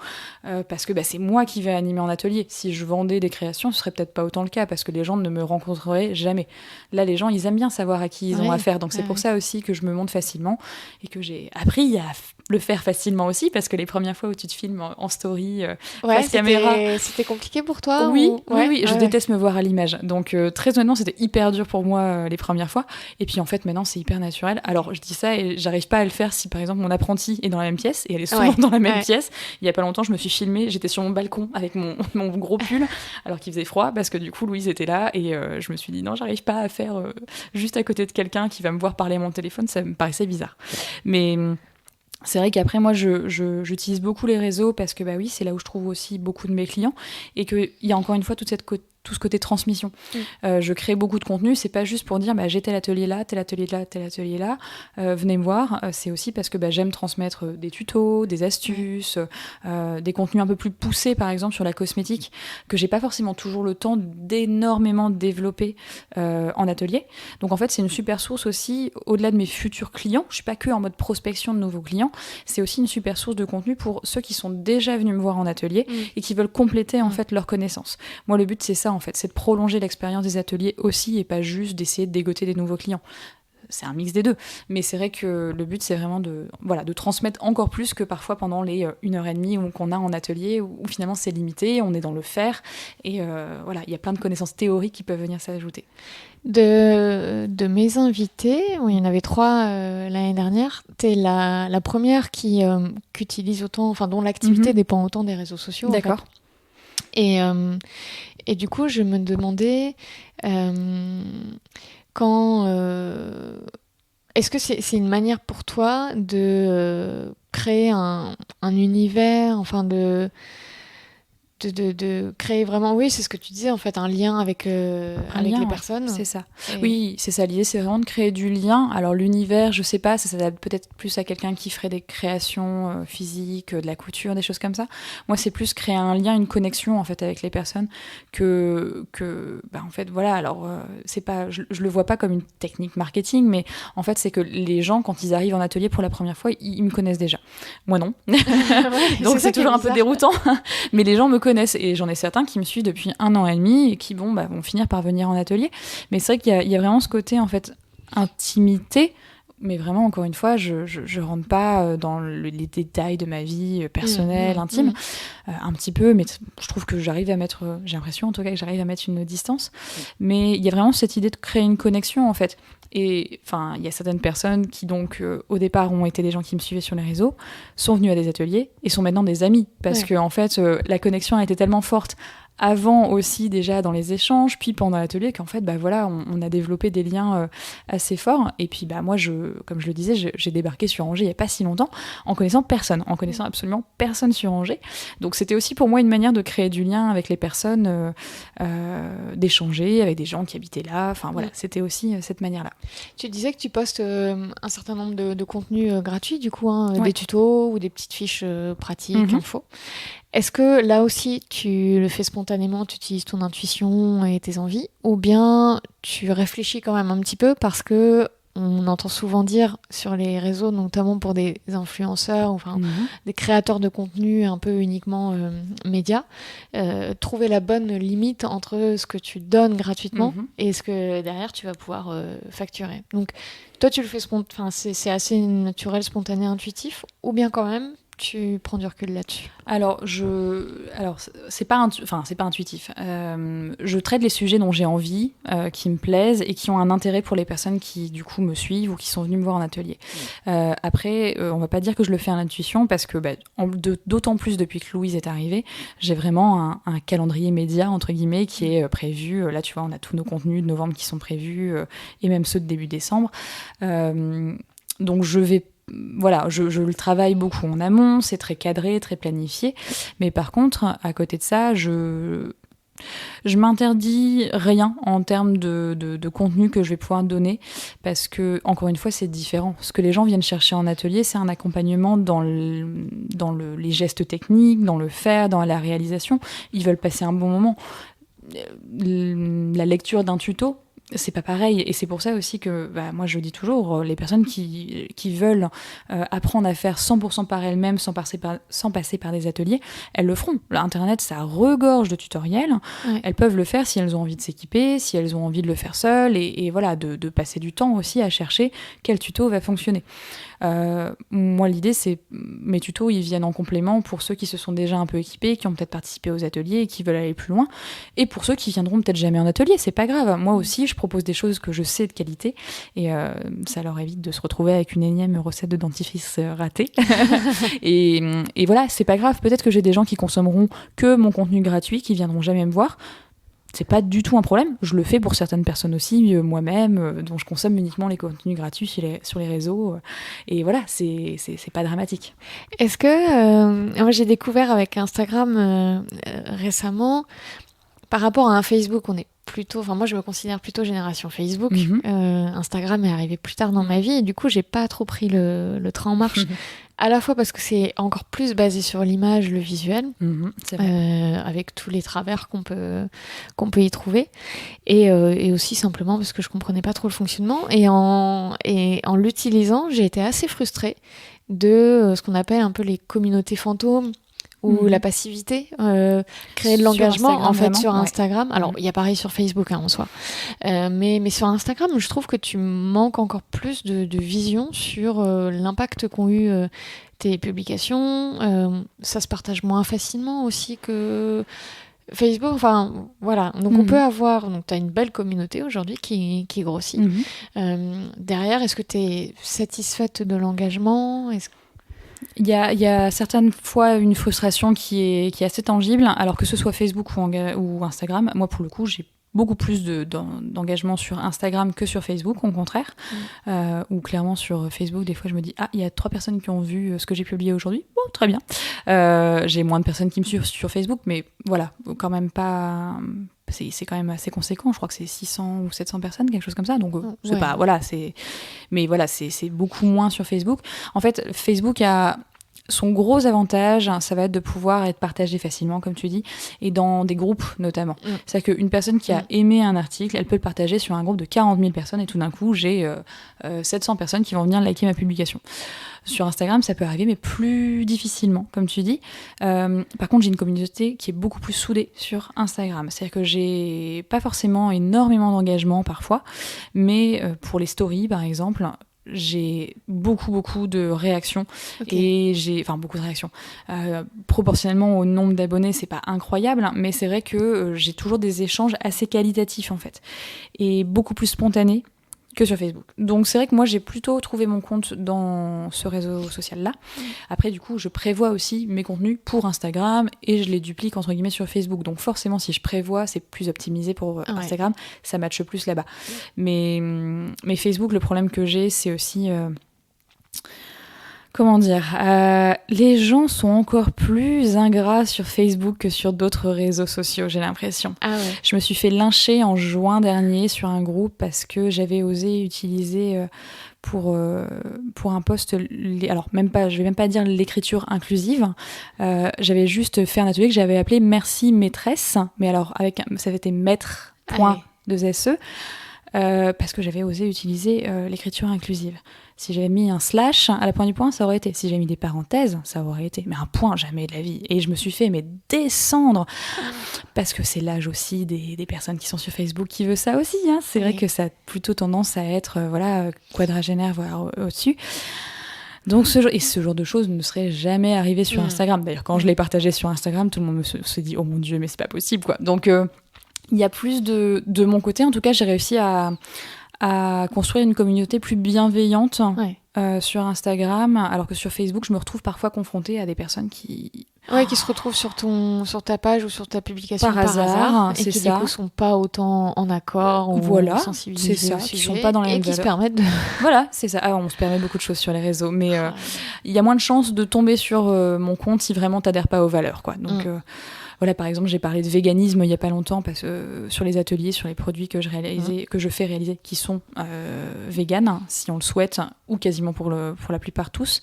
Speaker 3: parce que c'est moi qui vais animer en atelier. Si je vendais des créations, ce serait peut-être pas autant le cas, parce que les gens ne me rencontreraient jamais. Là, les gens, ils aiment bien savoir à qui ils ont affaire, donc c'est pour ça aussi que je me montre facilement, et que j'ai appris à le faire facilement aussi, parce que les premières fois où tu te filmes en story, face caméra...
Speaker 2: C'était compliqué pour toi?
Speaker 3: Oui, je déteste me voir à l'image. Donc très honnêtement, c'était hyper dur pour moi les premières fois. Et puis en fait, maintenant, c'est hyper naturel. Alors je dis ça et j'arrive pas à le faire si par exemple mon apprenti est dans la même pièce, et elle est souvent dans la même pièce. Il y a pas longtemps, je me suis filmée, j'étais sur mon balcon avec mon gros pull, alors qu'il faisait froid, parce que du coup, Louise était là, et je me suis dit non, j'arrive pas à faire juste à côté de quelqu'un qui va me voir parler à mon téléphone, ça me paraissait bizarre. Mais... c'est vrai qu'après, moi, j'utilise beaucoup les réseaux parce que, oui, c'est là où je trouve aussi beaucoup de mes clients, et qu'il y a encore une fois tout ce côté transmission. Je crée beaucoup de contenu, c'est pas juste pour dire j'ai tel atelier là, tel atelier là, tel atelier là, venez me voir. C'est aussi parce que j'aime transmettre des tutos, des astuces, des contenus un peu plus poussés, par exemple sur la cosmétique, que j'ai pas forcément toujours le temps d'énormément développer en atelier. Donc en fait, c'est une super source aussi, au-delà de mes futurs clients. Je suis pas que en mode prospection de nouveaux clients, c'est aussi une super source de contenu pour ceux qui sont déjà venus me voir en atelier et qui veulent compléter en fait leurs connaissances. Moi, le but, c'est ça en fait, c'est de prolonger l'expérience des ateliers aussi, et pas juste d'essayer de dégoter des nouveaux clients. C'est un mix des deux, mais c'est vrai que le but, c'est vraiment de transmettre encore plus que parfois pendant les 1h30 qu'on a en atelier, où finalement c'est limité, on est dans le faire, et il y a plein de connaissances théoriques qui peuvent venir s'ajouter.
Speaker 2: De mes invités, il y en avait 3 l'année dernière, t'es la première qui utilise autant, dont l'activité dépend autant des réseaux sociaux.
Speaker 3: D'accord.
Speaker 2: En fait. Et du coup, je me demandais quand... est-ce que c'est une manière pour toi de créer un univers, de créer vraiment, oui, c'est ce que tu disais, en fait, un lien avec les personnes.
Speaker 3: C'est ça. Oui, c'est ça. L'idée, c'est vraiment de créer du lien. Alors, l'univers, je sais pas, ça s'adapte peut-être plus à quelqu'un qui ferait des créations physiques, de la couture, des choses comme ça. Moi, c'est plus créer un lien, une connexion, en fait, avec les personnes que en fait, voilà. Alors, c'est pas, je le vois pas comme une technique marketing, mais en fait, c'est que les gens, quand ils arrivent en atelier pour la première fois, ils me connaissent déjà. Moi, non. Donc, c'est toujours un peu déroutant. Mais les gens me connaissent, et j'en ai certains qui me suivent depuis 1 an et demi et qui vont finir par venir en atelier. Mais c'est vrai qu'il y a vraiment ce côté en fait intimité, mais vraiment encore une fois je rentre pas dans les détails de ma vie personnelle, intime, un petit peu, mais je trouve que j'arrive à mettre, j'ai l'impression en tout cas que j'arrive à mettre une distance, mais il y a vraiment cette idée de créer une connexion en fait. Et il y a certaines personnes qui donc au départ ont été des gens qui me suivaient sur les réseaux, sont venus à des ateliers et sont maintenant des amis, parce que en fait la connexion a été tellement forte avant aussi déjà dans les échanges, puis pendant l'atelier, qu'en fait on a développé des liens assez forts. Et puis moi, comme je le disais, j'ai débarqué sur Angers il n'y a pas si longtemps en connaissant absolument personne sur Angers. Donc c'était aussi pour moi une manière de créer du lien avec les personnes, d'échanger avec des gens qui habitaient là. C'était aussi cette manière-là.
Speaker 2: Tu disais que tu postes un certain nombre de contenus gratuits, du coup, des tutos ou des petites fiches pratiques, infos. Est-ce que là aussi, tu le fais spontanément, tu utilises ton intuition et tes envies, ou bien tu réfléchis quand même un petit peu, parce que on entend souvent dire sur les réseaux, notamment pour des influenceurs, des créateurs de contenu un peu uniquement médias, trouver la bonne limite entre ce que tu donnes gratuitement et ce que derrière tu vas pouvoir facturer. Donc toi, tu le fais c'est assez naturel, spontané, intuitif, ou bien quand même tu prends du recul là-dessus?
Speaker 3: Alors c'est pas intuitif. Je traite les sujets dont j'ai envie, qui me plaisent et qui ont un intérêt pour les personnes qui du coup me suivent ou qui sont venues me voir en atelier. Après, on va pas dire que je le fais à l'intuition, parce que d'autant plus depuis que Louise est arrivée, j'ai vraiment un calendrier média entre guillemets qui est prévu. Là, tu vois, on a tous nos contenus de novembre qui sont prévus, et même ceux de début décembre. Donc je le travaille beaucoup en amont, c'est très cadré, très planifié. Mais par contre, à côté de ça, Je m'interdis rien en termes de contenu que je vais pouvoir donner parce que, encore une fois, c'est différent. Ce que les gens viennent chercher en atelier, c'est un accompagnement dans les gestes techniques, dans le faire, dans la réalisation. Ils veulent passer un bon moment. La lecture d'un tuto, c'est pas pareil, et c'est pour ça aussi que moi je dis toujours, les personnes qui veulent apprendre à faire 100% par elles-mêmes sans passer par des ateliers, elles le feront. Internet, ça regorge de tutoriels. Ouais. Elles peuvent le faire si elles ont envie de s'équiper, si elles ont envie de le faire seules, et voilà, de passer du temps aussi à chercher quel tuto va fonctionner. Moi, l'idée, c'est mes tutos, ils viennent en complément pour ceux qui se sont déjà un peu équipés, qui ont peut-être participé aux ateliers et qui veulent aller plus loin, et pour ceux qui viendront peut-être jamais en atelier, c'est pas grave. Moi aussi, je propose des choses que je sais de qualité, et ça leur évite de se retrouver avec une énième recette de dentifrice ratée. et voilà, c'est pas grave. Peut-être que j'ai des gens qui consommeront que mon contenu gratuit, qui viendront jamais me voir. C'est pas du tout un problème. Je le fais pour certaines personnes aussi, moi-même, dont je consomme uniquement les contenus gratuits sur les réseaux. Et voilà, c'est pas dramatique.
Speaker 2: Est-ce que... moi, j'ai découvert avec Instagram récemment, par rapport à un Facebook, on est plutôt... Enfin, moi, je me considère plutôt génération Facebook. Instagram est arrivé plus tard dans ma vie et du coup, j'ai pas trop pris le train en marche. À la fois parce que c'est encore plus basé sur l'image, le visuel,
Speaker 3: c'est vrai.
Speaker 2: avec tous les travers qu'on peut y trouver, et aussi simplement parce que je comprenais pas trop le fonctionnement. Et en l'utilisant, j'ai été assez frustrée de ce qu'on appelle un peu les communautés fantômes, ou la passivité, créer de l'engagement en fait sur Instagram. Alors il y a pareil sur Facebook en soi, mais sur Instagram, je trouve que tu manques encore plus de vision sur l'impact qu'ont eu tes publications. Ça se partage moins facilement aussi que Facebook. Enfin voilà, donc on peut avoir, donc tu as une belle communauté aujourd'hui qui grossit. Derrière, est-ce que tu es satisfaite de l'engagement?
Speaker 3: Il y a certaines fois une frustration qui est assez tangible, alors que ce soit Facebook ou Instagram. Moi, pour le coup, j'ai beaucoup plus d'engagement sur Instagram que sur Facebook, au contraire. Ou clairement, sur Facebook, des fois, je me dis « Ah, il y a 3 personnes qui ont vu ce que j'ai publié aujourd'hui. Bon, très bien. » J'ai moins de personnes qui me suivent sur Facebook, mais voilà, quand même pas... C'est quand même assez conséquent, je crois que c'est 600 ou 700 personnes, quelque chose comme ça, donc c'est pas, voilà, mais voilà, c'est beaucoup moins sur Facebook. En fait, Facebook a son gros avantage, ça va être de pouvoir être partagé facilement, comme tu dis, et dans des groupes notamment. C'est-à-dire qu'une personne qui a aimé un article, elle peut le partager sur un groupe de 40 000 personnes, et tout d'un coup, j'ai 700 personnes qui vont venir liker ma publication. Sur Instagram, ça peut arriver, mais plus difficilement, comme tu dis. Par contre, j'ai une communauté qui est beaucoup plus soudée sur Instagram. C'est-à-dire que j'ai pas forcément énormément d'engagement parfois, mais pour les stories, par exemple, j'ai beaucoup de réactions. Et beaucoup de réactions. Proportionnellement au nombre d'abonnés, c'est pas incroyable, mais c'est vrai que j'ai toujours des échanges assez qualitatifs, en fait. Et beaucoup plus spontanés que sur Facebook. Donc c'est vrai que moi j'ai plutôt trouvé mon compte dans ce réseau social-là. Après du coup je prévois aussi mes contenus pour Instagram et je les duplique entre guillemets sur Facebook. Donc forcément si je prévois c'est plus optimisé pour Instagram, ça matche plus là-bas. Mais Facebook, le problème que j'ai c'est aussi... Comment dire, les gens sont encore plus ingrats sur Facebook que sur d'autres réseaux sociaux, j'ai l'impression. Je me suis fait lyncher en juin dernier sur un groupe parce que j'avais osé utiliser pour un post, alors même pas, je vais même pas dire l'écriture inclusive, j'avais juste fait un atelier que j'avais appelé Merci maîtresse, mais alors ça avait été maître.2se, parce que j'avais osé utiliser l'écriture inclusive. Si j'avais mis un slash à la pointe du point, ça aurait été. Si j'avais mis des parenthèses, ça aurait été. Mais un point, jamais de la vie. Et je me suis fait descendre. Parce que c'est l'âge aussi des personnes qui sont sur Facebook qui veut ça aussi. Hein. C'est vrai que ça a plutôt tendance à être quadragénaire, voire au-dessus. Donc ce genre de choses ne serait jamais arrivé sur Instagram. D'ailleurs, quand je l'ai partagé sur Instagram, tout le monde se dit « Oh mon Dieu, mais c'est pas possible. » quoi. Donc il y a plus de mon côté. En tout cas, j'ai réussi à construire une communauté plus bienveillante sur Instagram, alors que sur Facebook, je me retrouve parfois confrontée à des personnes qui
Speaker 2: se retrouvent sur ta page ou sur ta publication
Speaker 3: par hasard
Speaker 2: et qui du coup sont pas autant en accord ou sensibilisés
Speaker 3: c'est ça,
Speaker 2: au sujet,
Speaker 3: qui sont pas dans les mêmes
Speaker 2: qui
Speaker 3: valeurs.
Speaker 2: se permettent de...
Speaker 3: Voilà, c'est ça. On se permet beaucoup de choses sur les réseaux, mais il y a moins de chances de tomber sur mon compte si vraiment t'adhères pas aux valeurs, quoi. Donc voilà, par exemple, j'ai parlé de véganisme il y a pas longtemps parce que sur les ateliers, sur les produits que je fais réaliser qui sont véganes, hein, si on le souhaite, ou quasiment pour la plupart tous.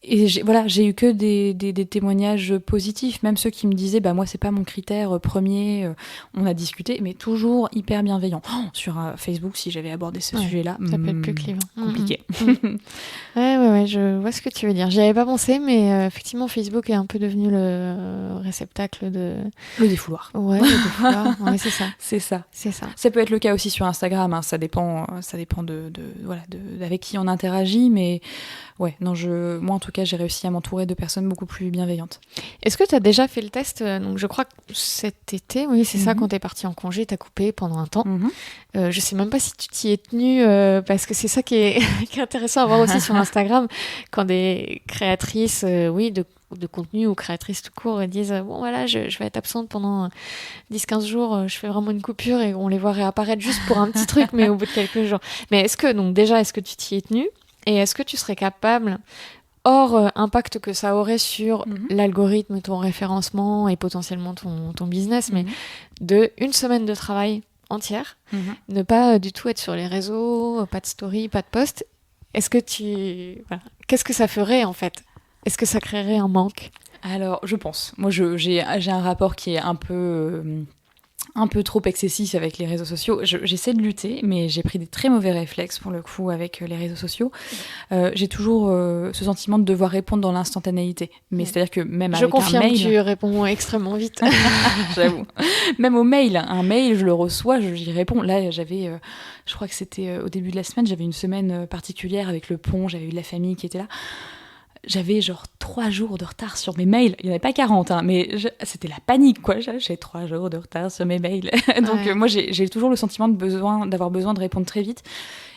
Speaker 3: Et j'ai eu que des témoignages positifs, même ceux qui me disaient moi c'est pas mon critère premier, on a discuté, mais toujours hyper bienveillant. Sur Facebook, si j'avais abordé ce sujet-là,
Speaker 2: ça peut être plus clivant.
Speaker 3: Compliqué.
Speaker 2: Ouais, je vois ce que tu veux dire. J'y avais pas pensé, mais effectivement Facebook est un peu devenu le réceptacle de...
Speaker 3: Le défouloir.
Speaker 2: Ouais, le défouloir, ouais, c'est ça.
Speaker 3: C'est ça.
Speaker 2: Ça
Speaker 3: peut être le cas aussi sur Instagram, hein. Ça dépend de avec qui on interagit, mais ouais, non, moi en tout cas, j'ai réussi à m'entourer de personnes beaucoup plus bienveillantes.
Speaker 2: Est-ce que tu as déjà fait le test? Donc je crois que cet été, oui, c'est ça, quand t'es partie en congé, t'as coupé pendant un temps. Je sais même pas si tu t'y es tenue, parce que c'est ça qui est intéressant à voir aussi sur Instagram, quand des créatrices, de contenu ou créatrices tout court disent bon voilà, je vais être absente pendant 10-15 jours, je fais vraiment une coupure, et on les voit réapparaître juste pour un petit truc, mais au bout de quelques jours. Mais est-ce que tu t'y es tenue? Et est-ce que tu serais capable, hors impact que ça aurait sur l'algorithme, ton référencement et potentiellement ton business, mais de une semaine de travail entière, ne pas du tout être sur les réseaux, pas de story, pas de post, qu'est-ce que ça ferait en fait? Est-ce que ça créerait un manque?
Speaker 3: Alors, je pense. Moi, j'ai un rapport qui est un peu trop excessif avec les réseaux sociaux. J'essaie de lutter, mais j'ai pris des très mauvais réflexes pour le coup avec les réseaux sociaux. J'ai toujours ce sentiment de devoir répondre dans l'instantanéité. Mais c'est-à-dire que même avec un mail... Je confirme,
Speaker 2: tu réponds extrêmement vite.
Speaker 3: J'avoue. Même au mail, un mail, je le reçois, j'y réponds. Là, je crois que c'était au début de la semaine, j'avais une semaine particulière avec le pont, j'avais eu de la famille qui était là. J'avais genre 3 jours de retard sur mes mails. Il n'y en avait pas 40, hein, mais c'était la panique, quoi. J'ai 3 jours de retard sur mes mails. Donc moi, j'ai toujours le sentiment d'avoir besoin de répondre très vite,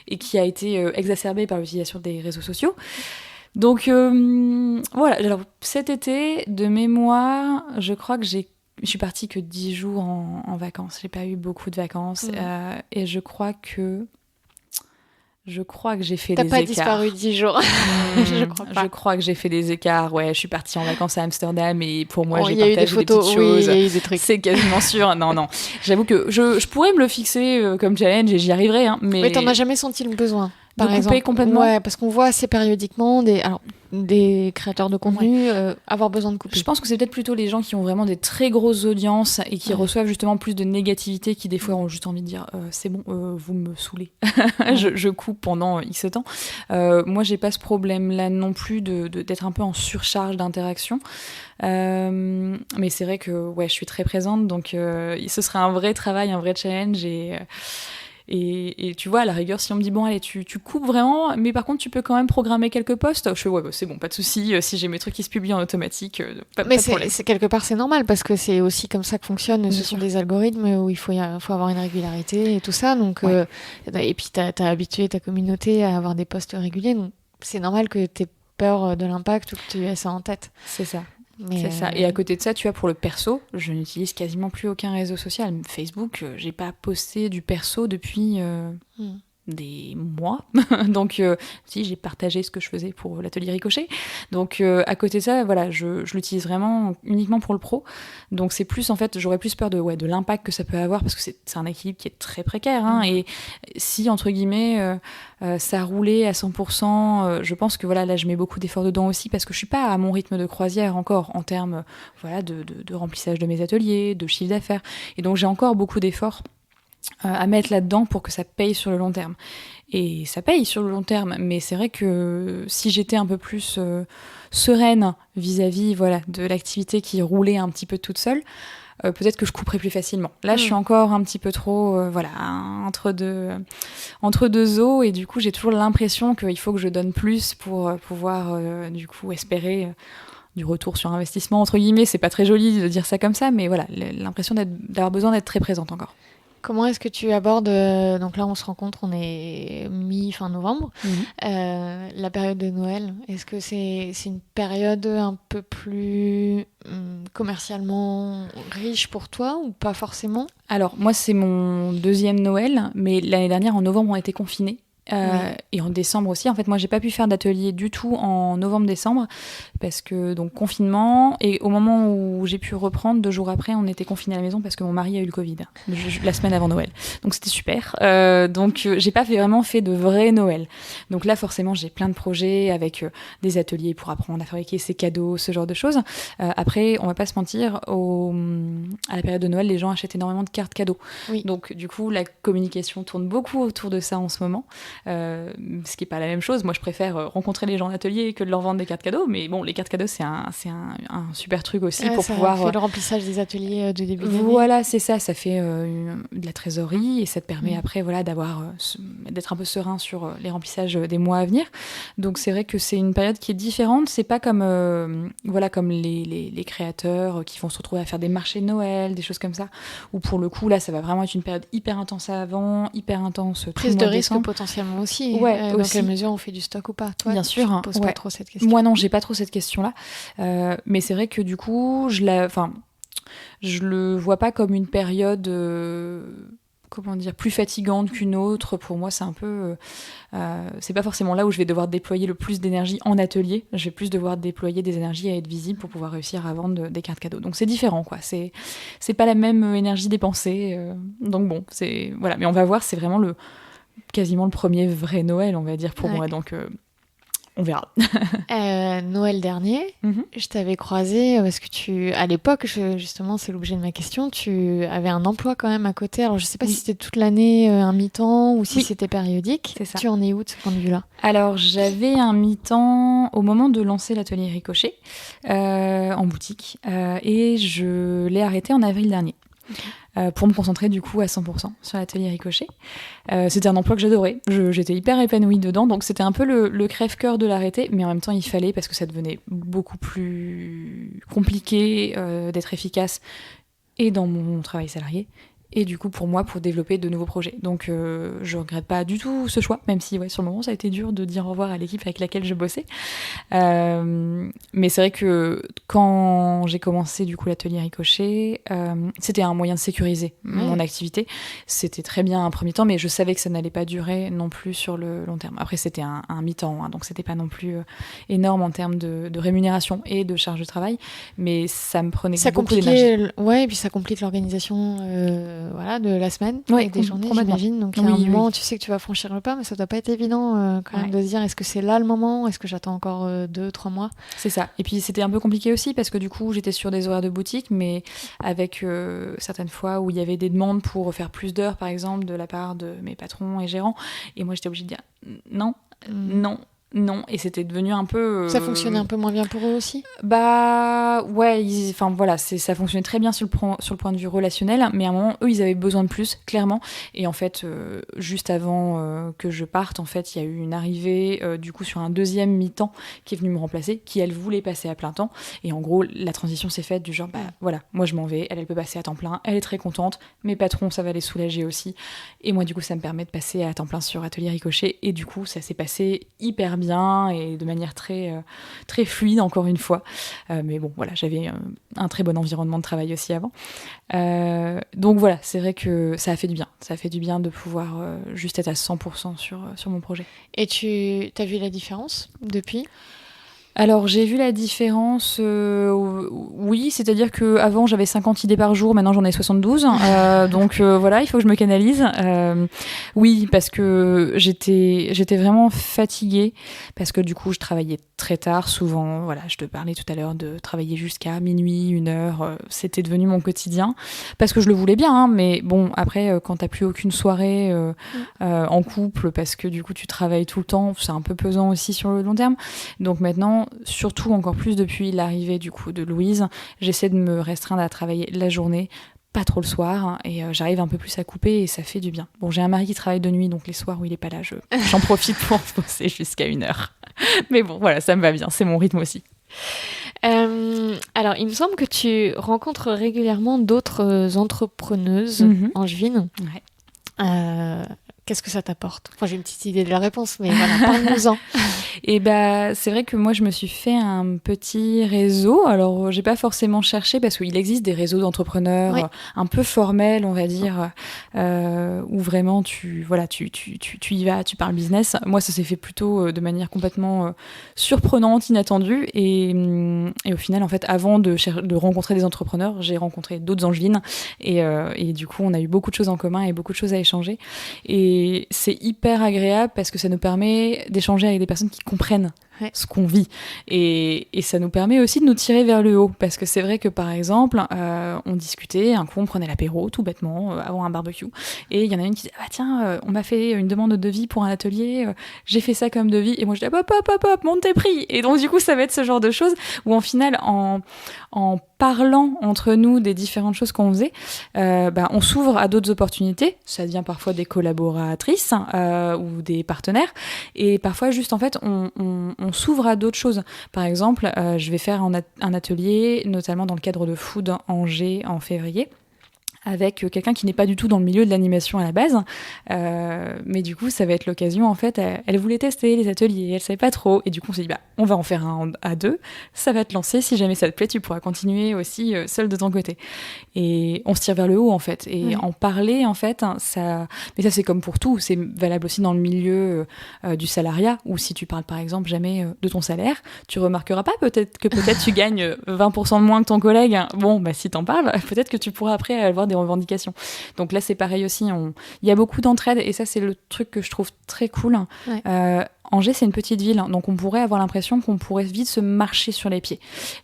Speaker 3: et qui a été exacerbé par l'utilisation des réseaux sociaux. Donc voilà. Alors cet été, de mémoire, je crois que je suis partie que 10 jours en vacances. J'ai pas eu beaucoup de vacances. Et je crois que j'ai fait des écarts.
Speaker 2: T'as pas disparu 10 jours. Je crois pas.
Speaker 3: Je crois que j'ai fait des écarts. Ouais, je suis partie en vacances à Amsterdam, et pour moi, j'ai
Speaker 2: partagé
Speaker 3: des
Speaker 2: photos,
Speaker 3: petites choses.
Speaker 2: Il y a eu des trucs.
Speaker 3: C'est quasiment sûr. Non. J'avoue que je pourrais me le fixer comme challenge, et j'y arriverai. Hein, mais
Speaker 2: t'en as jamais senti le besoin?
Speaker 3: Par exemple, couper complètement.
Speaker 2: Ouais, parce qu'on voit assez périodiquement des créateurs de contenu avoir besoin de couper.
Speaker 3: Je pense que c'est peut-être plutôt les gens qui ont vraiment des très grosses audiences et qui reçoivent justement plus de négativité, qui des fois ont juste envie de dire c'est bon, vous me saoulez. je coupe pendant X temps. Moi, j'ai pas ce problème-là non plus d'être un peu en surcharge d'interaction. Mais c'est vrai que je suis très présente, donc ce serait un vrai travail, un vrai challenge, et tu vois, à la rigueur, si on me dit bon allez, tu coupes vraiment, mais par contre tu peux quand même programmer quelques posts, je fais c'est bon, pas de souci, si j'ai mes trucs qui se publient en automatique, pas de problème.
Speaker 2: C'est quelque part c'est normal, parce que c'est aussi comme ça que fonctionne. Ce sont des algorithmes où il faut avoir une régularité et tout ça, donc et puis t'as habitué ta communauté à avoir des posts réguliers, donc c'est normal que t'aies peur de l'impact ou que tu aies ça en tête.
Speaker 3: C'est ça. C'est ça. Et à côté de ça, tu vois, pour le perso, je n'utilise quasiment plus aucun réseau social. Facebook, j'ai pas posté du perso depuis des mois. Donc, si, j'ai partagé ce que je faisais pour l'atelier Ricochet. Donc, à côté de ça, voilà, je l'utilise vraiment uniquement pour le pro. Donc, c'est plus, en fait, j'aurais plus peur de l'impact que ça peut avoir, parce que c'est un équilibre qui est très précaire. Hein, et si, entre guillemets, ça roulait à 100%, je pense que là, je mets beaucoup d'efforts dedans aussi, parce que je suis pas à mon rythme de croisière encore, en termes de remplissage de mes ateliers, de chiffre d'affaires. Et donc, j'ai encore beaucoup d'efforts à mettre là-dedans pour que ça paye sur le long terme. Et ça paye sur le long terme, mais c'est vrai que si j'étais un peu plus sereine vis-à-vis de l'activité qui roulait un petit peu toute seule, peut-être que je couperais plus facilement. Là, je suis encore un petit peu trop entre deux eaux, et du coup, j'ai toujours l'impression qu'il faut que je donne plus pour pouvoir du coup espérer du retour sur investissement, entre guillemets. C'est pas très joli de dire ça comme ça, mais voilà, l'impression d'avoir besoin d'être très présente encore.
Speaker 2: Comment est-ce que tu abordes, donc là on se rencontre, on est mi-fin novembre, la période de Noël, est-ce que c'est une période un peu plus commercialement riche pour toi, ou pas forcément?
Speaker 3: Alors moi, c'est mon 2e Noël, mais l'année dernière en novembre on était confinés. et en décembre aussi. En fait, moi, j'ai pas pu faire d'atelier du tout en novembre-décembre parce que donc confinement. Et au moment où j'ai pu reprendre, 2 jours après, on était confinés à la maison parce que mon mari a eu le Covid la semaine avant Noël. Donc c'était super. Donc j'ai pas vraiment fait de vrai Noël. Donc là, forcément, j'ai plein de projets avec des ateliers pour apprendre à fabriquer ses cadeaux, ce genre de choses. Après, on va pas se mentir, à la période de Noël, les gens achètent énormément de cartes cadeaux.
Speaker 2: Oui.
Speaker 3: Donc du coup, la communication tourne beaucoup autour de ça en ce moment. Ce qui n'est pas la même chose. Moi, je préfère rencontrer les gens en atelier que de leur vendre des cartes cadeaux. Mais bon, les cartes cadeaux, c'est un super truc aussi pour pouvoir...
Speaker 2: Ça fait le remplissage des ateliers de début d'année.
Speaker 3: Voilà, c'est ça. Ça fait de la trésorerie et ça te permet après d'être un peu serein sur les remplissages des mois à venir. Donc c'est vrai que c'est une période qui est différente. C'est pas comme, comme les créateurs qui vont se retrouver à faire des marchés de Noël, des choses comme ça. Où pour le coup, là, ça va vraiment être une période hyper intense avant, hyper intense tout
Speaker 2: prise
Speaker 3: le mois
Speaker 2: de risque
Speaker 3: décembre.
Speaker 2: Potentiellement aussi.
Speaker 3: Ouais,
Speaker 2: dans
Speaker 3: aussi.
Speaker 2: quelle mesure on fait du stock ou pas? Toi,
Speaker 3: bien sûr.
Speaker 2: Tu ne poses pas trop cette question.
Speaker 3: Moi non, j'ai pas trop cette question-là. Mais c'est vrai que du coup, je le vois pas comme une période plus fatigante qu'une autre. Pour moi, c'est un peu c'est pas forcément là où je vais devoir déployer le plus d'énergie en atelier. Je vais plus devoir déployer des énergies à être visible pour pouvoir réussir à vendre des cartes cadeaux. Donc c'est différent, quoi. C'est pas la même énergie dépensée. Donc bon, c'est voilà. Mais on va voir. C'est vraiment quasiment le premier vrai Noël, on va dire, pour moi. Donc on verra.
Speaker 2: Noël dernier, je t'avais croisé parce que à l'époque, justement, c'est l'objet de ma question, tu avais un emploi quand même à côté. Alors, je sais pas si c'était toute l'année un mi-temps ou si c'était périodique.
Speaker 3: C'est ça.
Speaker 2: Tu en es où de ce point de vue-là?
Speaker 3: Alors, j'avais un mi-temps au moment de lancer l'atelier Ricochet en boutique et je l'ai arrêté en avril dernier. Pour me concentrer du coup à 100% sur l'atelier Ricochet. C'était un emploi que j'adorais, j'étais hyper épanouie dedans, donc c'était un peu le crève-cœur de l'arrêter, mais en même temps il fallait parce que ça devenait beaucoup plus compliqué d'être efficace et dans mon travail salarié. Et du coup, pour moi, pour développer de nouveaux projets. Donc, je regrette pas du tout ce choix, même si, sur le moment, ça a été dur de dire au revoir à l'équipe avec laquelle je bossais. Mais c'est vrai que quand j'ai commencé, du coup, l'atelier Ricochet, c'était un moyen de sécuriser mon activité. C'était très bien un premier temps, mais je savais que ça n'allait pas durer non plus sur le long terme. Après, c'était un mi-temps, donc c'était pas non plus énorme en termes de rémunération et de charge de travail, mais ça me prenait beaucoup d'énergie.
Speaker 2: Ouais, et puis ça complique l'organisation de la semaine et des journées, j'imagine. Donc, il y a un moment où tu sais que tu vas franchir le pas, mais ça doit pas être évident quand même de se dire est-ce que c'est là le moment, est-ce que j'attends encore 2-3 mois?
Speaker 3: C'est ça. Et puis, c'était un peu compliqué aussi parce que du coup, j'étais sur des horaires de boutique, mais avec certaines fois où il y avait des demandes pour faire plus d'heures, par exemple, de la part de mes patrons et gérants. Et moi, j'étais obligée de dire non, et c'était devenu un peu...
Speaker 2: Ça fonctionnait un peu moins bien pour eux aussi?
Speaker 3: Bah ouais, ça fonctionnait très bien sur le point de vue relationnel, mais à un moment, eux, ils avaient besoin de plus, clairement. Et en fait, juste avant que je parte, en fait, il y a eu une arrivée, du coup, sur un deuxième mi-temps qui est venu me remplacer, qui, elle, voulait passer à plein temps. Et en gros, la transition s'est faite du genre, moi, je m'en vais, elle peut passer à temps plein, elle est très contente, mes patrons, ça va les soulager aussi. Et moi, du coup, ça me permet de passer à temps plein sur Atelier Ricochet. Et du coup, ça s'est passé hyper bien et de manière très, très fluide, encore une fois. Mais bon, voilà, j'avais un très bon environnement de travail aussi avant. Donc voilà, c'est vrai que ça a fait du bien. Ça a fait du bien de pouvoir juste être à 100% sur mon projet.
Speaker 2: Et tu as vu la différence depuis ?
Speaker 3: Alors, j'ai vu la différence, oui, c'est-à-dire qu'avant, j'avais 50 idées par jour, maintenant j'en ai 72. Donc voilà, il faut que je me canalise. Oui, parce que j'étais vraiment fatiguée, parce que du coup, je travaillais très tard, souvent. Voilà, je te parlais tout à l'heure de travailler jusqu'à minuit, 1h. C'était devenu mon quotidien, parce que je le voulais bien, hein, mais bon, après, quand t'as plus aucune soirée en couple, parce que du coup, tu travailles tout le temps, c'est un peu pesant aussi sur le long terme. Donc maintenant, surtout encore plus depuis l'arrivée du coup de Louise, j'essaie de me restreindre à travailler la journée, pas trop le soir, et j'arrive un peu plus à couper et ça fait du bien. Bon, j'ai un mari qui travaille de nuit, donc les soirs où il est pas là, j'en profite pour bosser jusqu'à 1h. Mais bon, voilà, ça me va bien, c'est mon rythme aussi.
Speaker 2: Alors, il me semble que tu rencontres régulièrement d'autres entrepreneuses angevines.
Speaker 3: Ouais.
Speaker 2: Qu'est-ce que ça t'apporte ? Enfin, j'ai une petite idée de la réponse, mais voilà, parle-nous-en.
Speaker 3: Et c'est vrai que moi, je me suis fait un petit réseau. Alors, j'ai pas forcément cherché parce qu'il existe des réseaux d'entrepreneurs un peu formels, on va dire, où vraiment tu y vas, tu parles business. Moi, ça s'est fait plutôt de manière complètement surprenante, inattendue. Et au final, en fait, avant de rencontrer des entrepreneurs, j'ai rencontré d'autres Angelines. Et du coup, on a eu beaucoup de choses en commun et beaucoup de choses à échanger. Et c'est hyper agréable parce que ça nous permet d'échanger avec des personnes qui comprennent ce qu'on vit. Et ça nous permet aussi de nous tirer vers le haut. Parce que c'est vrai que, par exemple, on discutait, un coup, on prenait l'apéro, tout bêtement, avant un barbecue. Et il y en a une qui disait, tiens, on m'a fait une demande de devis pour un atelier, j'ai fait ça comme devis. Et moi, je dis, hop, monte tes prix. Et donc, du coup, ça va être ce genre de choses où, en final, en parlant entre nous des différentes choses qu'on faisait, on s'ouvre à d'autres opportunités. Ça devient parfois des collaboratrices ou des partenaires. Et parfois, juste, en fait, on s'ouvre à d'autres choses. Par exemple, je vais faire un atelier, notamment dans le cadre de Food Angers en février, avec quelqu'un qui n'est pas du tout dans le milieu de l'animation à la base, mais du coup ça va être l'occasion, en fait, elle voulait tester les ateliers, elle savait pas trop, et du coup on s'est dit on va en faire un à deux, ça va te lancer, si jamais ça te plaît tu pourras continuer aussi seul de ton côté, et on se tire vers le haut en fait, et en parler en fait, mais ça c'est comme pour tout, c'est valable aussi dans le milieu du salariat, où si tu parles par exemple jamais de ton salaire, tu remarqueras pas peut-être tu gagnes 20% de moins que ton collègue, si t'en parles, peut-être que tu pourras après avoir des revendications. Donc là, c'est pareil aussi. Il y a beaucoup d'entraide et ça, c'est le truc que je trouve très cool. Ouais. Angers, c'est une petite ville, donc on pourrait avoir l'impression qu'on pourrait vite se marcher sur les pieds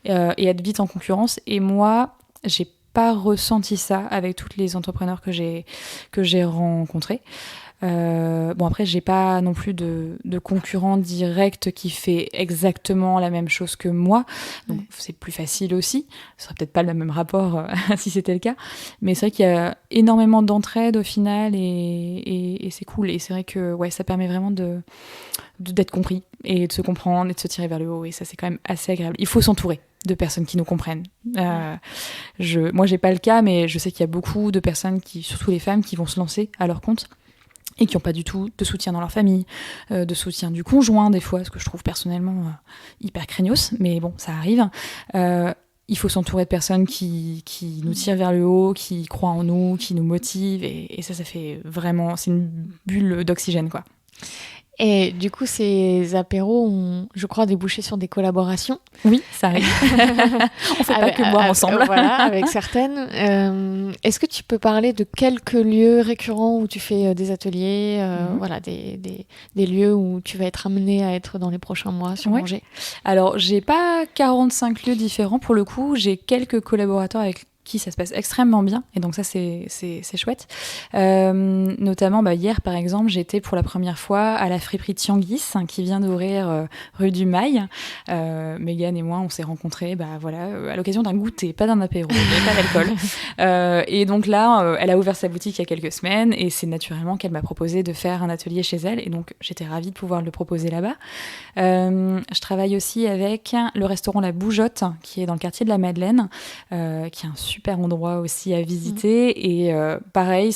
Speaker 3: et être vite en concurrence. Et moi, j'ai pas ressenti ça avec toutes les entrepreneurs que j'ai rencontrés. Après, j'ai pas non plus de concurrent direct qui fait exactement la même chose que moi, donc c'est plus facile aussi. Ce serait peut-être pas le même rapport si c'était le cas, mais c'est vrai qu'il y a énormément d'entraide au final et c'est cool. Et c'est vrai que ça permet vraiment d'être compris et de se comprendre et de se tirer vers le haut, et ça c'est quand même assez agréable. Il faut s'entourer de personnes qui nous comprennent. Moi j'ai pas le cas, mais je sais qu'il y a beaucoup de personnes surtout les femmes, qui vont se lancer à leur compte et qui n'ont pas du tout de soutien dans leur famille, de soutien du conjoint des fois, ce que je trouve personnellement hyper craignos, mais bon, ça arrive. Il faut s'entourer de personnes qui nous tirent vers le haut, qui croient en nous, qui nous motivent, et ça fait vraiment... C'est une bulle d'oxygène, quoi.
Speaker 2: Et du coup, ces apéros ont, je crois, débouché sur des collaborations.
Speaker 3: Oui, ça arrive. On ne fait pas que boire ensemble.
Speaker 2: Voilà, avec certaines. Est-ce que tu peux parler de quelques lieux récurrents où tu fais des ateliers, des lieux où tu vas être amené à être dans les prochains mois sur Angers ?
Speaker 3: Alors, j'ai pas 45 lieux différents pour le coup. J'ai quelques collaborateurs avec qui ça se passe extrêmement bien, et donc ça c'est chouette. Notamment hier par exemple, j'étais pour la première fois à la friperie Tianguis qui vient d'ouvrir rue du Mail. Mégane et moi on s'est rencontrés à l'occasion d'un goûter, pas d'un apéro, pas d'alcool. Et donc là elle a ouvert sa boutique il y a quelques semaines, et c'est naturellement qu'elle m'a proposé de faire un atelier chez elle, et donc j'étais ravie de pouvoir le proposer là-bas. Je travaille aussi avec le restaurant La Bougeotte qui est dans le quartier de la Madeleine, qui est un super endroit aussi à visiter. Et pareil,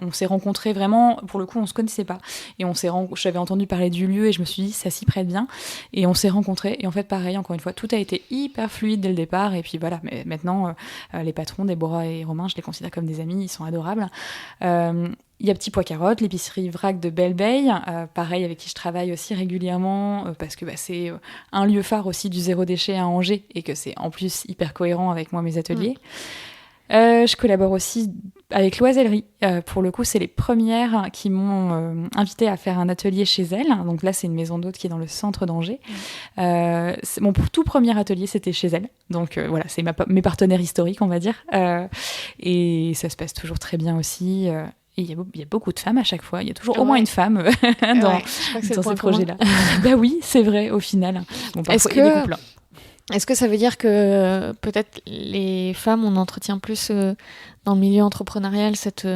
Speaker 3: on s'est rencontrés vraiment, pour le coup on se connaissait pas, et j'avais entendu parler du lieu et je me suis dit ça s'y prête bien, et on s'est rencontrés, et en fait pareil, encore une fois tout a été hyper fluide dès le départ, et puis voilà. Mais maintenant les patrons, Déborah et Romain, je les considère comme des amis, ils sont adorables. Il y a Petit Pois Carotte, l'épicerie vrac de Belle-Beille, pareil, avec qui je travaille aussi régulièrement, parce que c'est un lieu phare aussi du zéro déchet à Angers, et que c'est en plus hyper cohérent avec moi, mes ateliers. Je collabore aussi avec l'Oisellerie. Pour le coup, c'est les premières qui m'ont invitée à faire un atelier chez elles. Donc là, c'est une maison d'hôtes qui est dans le centre d'Angers. Mon tout premier atelier, c'était chez elles. Donc voilà, c'est mes partenaires historiques, on va dire. Et ça se passe toujours très bien aussi. Et il y a beaucoup de femmes à chaque fois. Il y a toujours au moins une femme dans ces projets-là. Oui, c'est vrai, au final. Bon, parfois, il y a des couples.
Speaker 2: Est-ce que ça veut dire que peut-être les femmes, on entretient plus dans le milieu entrepreneurial cette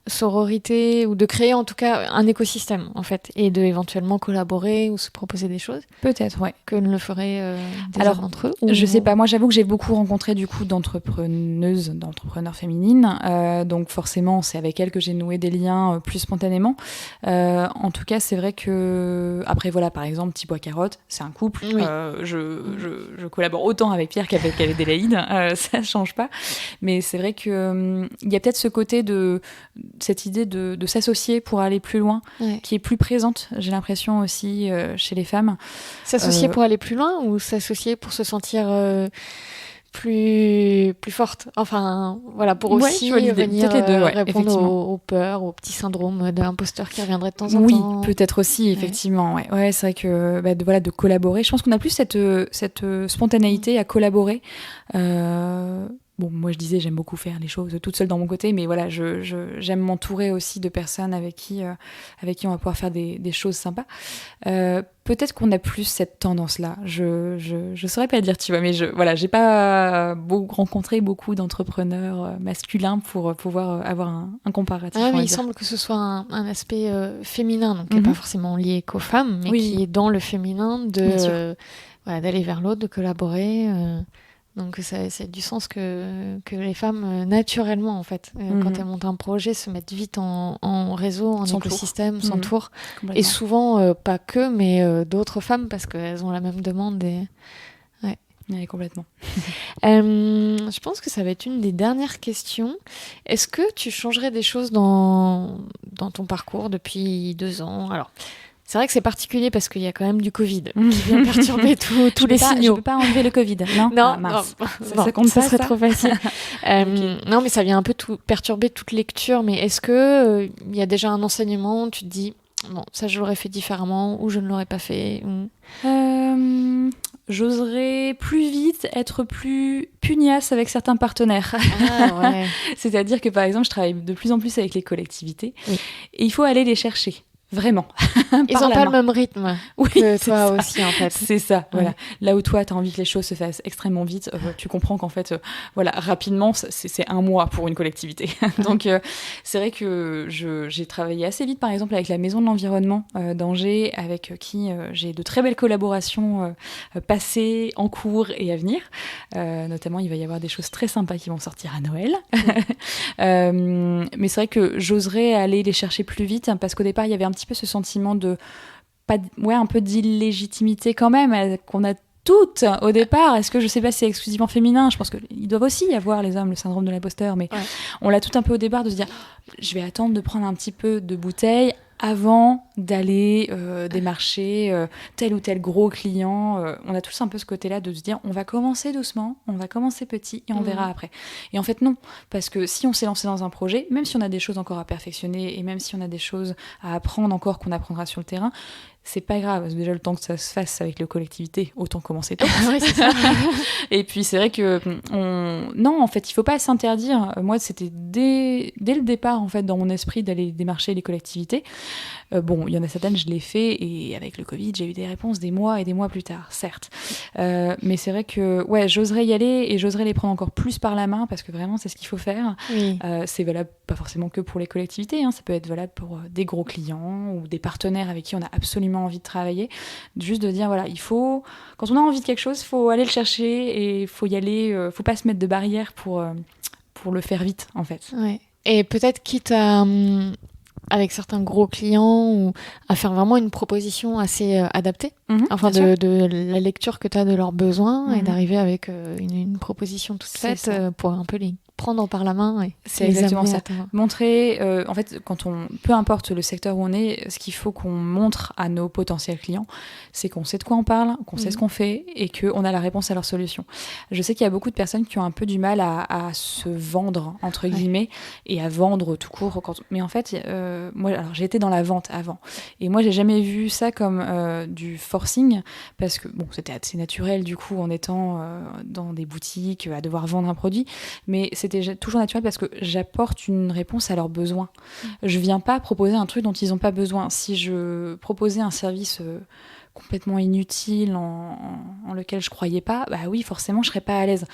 Speaker 2: sororité ou de créer en tout cas un écosystème en fait et de éventuellement collaborer ou se proposer des choses
Speaker 3: Peut-être, ouais.
Speaker 2: que ne le feraient des
Speaker 3: Alors,
Speaker 2: hommes entre eux
Speaker 3: je sais pas, moi j'avoue que j'ai beaucoup rencontré du coup d'entrepreneurs féminines, donc forcément c'est avec elles que j'ai noué des liens plus spontanément. En tout cas, c'est vrai que après voilà, par exemple Thibaut Carotte, c'est un couple.
Speaker 2: Oui.
Speaker 3: Je collabore autant avec Pierre qu'avec Adélaïde, ça change pas. Mais c'est vrai que il y a peut-être ce côté de cette idée de s'associer pour aller plus loin, qui est plus présente, j'ai l'impression aussi chez les femmes.
Speaker 2: S'associer pour aller plus loin ou s'associer pour se sentir plus forte. Enfin, voilà, pour aussi venir
Speaker 3: les deux,
Speaker 2: répondre aux peurs, aux petits syndromes de l'imposteur qui reviendraient de temps en temps.
Speaker 3: Oui, peut-être aussi, effectivement. Ouais, c'est vrai que de collaborer. Je pense qu'on a plus cette spontanéité à collaborer. Bon, moi je disais, j'aime beaucoup faire les choses toute seule dans mon côté, mais voilà, j'aime m'entourer aussi de personnes avec qui on va pouvoir faire des choses sympas. Peut-être qu'on a plus cette tendance-là. Je saurais pas dire, tu vois, mais j'ai pas rencontré beaucoup d'entrepreneurs masculins pour pouvoir avoir un comparatif.
Speaker 2: Mais il semble que ce soit un aspect féminin, donc qui n'est pas forcément lié qu'aux femmes, mais qui est dans le féminin d'aller vers l'autre, de collaborer. Donc ça a du sens que les femmes, naturellement, en fait, quand elles montent un projet, se mettent vite en réseau, en écosystème, s'entourent. Et souvent, pas que, mais d'autres femmes, parce qu'elles ont la même demande.
Speaker 3: Oui, complètement.
Speaker 2: Je pense que ça va être une des dernières questions. Est-ce que tu changerais des choses dans ton parcours depuis 2 ans ? Alors, c'est vrai que c'est particulier parce qu'il y a quand même du Covid qui vient perturber tous les signaux.
Speaker 3: Je ne peux pas enlever le Covid, non ?
Speaker 2: Non,
Speaker 3: ça compte pas,
Speaker 2: ça serait trop facile. Okay. Non, mais ça vient un peu perturber toute lecture. Mais est-ce que il y a déjà un enseignement où tu te dis, bon, ça je l'aurais fait différemment ou je ne l'aurais pas fait
Speaker 3: J'oserais plus vite être plus pugnace avec certains partenaires.
Speaker 2: Ah, ouais.
Speaker 3: C'est-à-dire que, par exemple, je travaille de plus en plus avec les collectivités et il faut aller les chercher. Vraiment.
Speaker 2: Ils n'ont pas le même rythme que toi aussi, en fait.
Speaker 3: C'est ça, voilà. Là où toi, tu as envie que les choses se fassent extrêmement vite, tu comprends qu'en fait, rapidement, c'est 1 mois pour une collectivité. Donc, c'est vrai que j'ai travaillé assez vite, par exemple, avec la Maison de l'Environnement d'Angers, avec qui j'ai de très belles collaborations passées, en cours et à venir. Notamment, il va y avoir des choses très sympas qui vont sortir à Noël. Mais c'est vrai que j'oserais aller les chercher plus vite, parce qu'au départ, il y avait un petit peu ce sentiment de un peu d'illégitimité quand même qu'on a toutes au départ. Est-ce que je sais pas si c'est exclusivement féminin ? Je pense qu'ils doivent aussi y avoir, les hommes, le syndrome de l'imposteur, mais on l'a tout un peu au départ de se dire je vais attendre de prendre un petit peu de bouteille avant d'aller démarcher tel ou tel gros client. On a tous un peu ce côté-là de se dire on va commencer doucement, on va commencer petit et on verra après. Et en fait non, parce que si on s'est lancé dans un projet, même si on a des choses encore à perfectionner et même si on a des choses à apprendre encore qu'on apprendra sur le terrain, c'est pas grave, déjà le temps que ça se fasse avec les collectivités, autant commencer tôt.
Speaker 2: Oui, c'est ça.
Speaker 3: Et puis c'est vrai que non, en fait, il faut pas s'interdire. Moi, c'était dès le départ en fait dans mon esprit d'aller démarcher les collectivités. Bon, il y en a certaines, je l'ai fait et avec le Covid, j'ai eu des réponses des mois et des mois plus tard, certes. Mais c'est vrai que j'oserais y aller et j'oserais les prendre encore plus par la main parce que vraiment, c'est ce qu'il faut faire. Oui. C'est valable pas forcément que pour les collectivités, ça peut être valable pour des gros clients ou des partenaires avec qui on a absolument envie de travailler. Juste de dire, il faut, quand on a envie de quelque chose, il faut aller le chercher et il faut y aller, faut pas se mettre de barrières pour le faire vite, en fait.
Speaker 2: Ouais. Et peut-être quitte à... avec certains gros clients ou à faire vraiment une proposition assez adaptée, de la lecture que tu as de leurs besoins et d'arriver avec une proposition toute faite pour un peu les prendre par la main. Et
Speaker 3: c'est exactement ça. Montrer, en fait, peu importe le secteur où on est, ce qu'il faut qu'on montre à nos potentiels clients, c'est qu'on sait de quoi on parle, qu'on sait ce qu'on fait et qu'on a la réponse à leur solution. Je sais qu'il y a beaucoup de personnes qui ont un peu du mal à se vendre, entre guillemets, et à vendre tout court. Mais en fait, moi, alors, j'ai été dans la vente avant. Et moi, j'ai jamais vu ça comme du forcing, parce que, bon, c'était assez naturel, du coup, en étant dans des boutiques, à devoir vendre un produit. Mais c'était toujours naturel parce que j'apporte une réponse à leurs besoins. Je viens pas proposer un truc dont ils n'ont pas besoin. Si je proposais un service complètement inutile en lequel je croyais pas, bah oui, forcément, je serais pas à l'aise.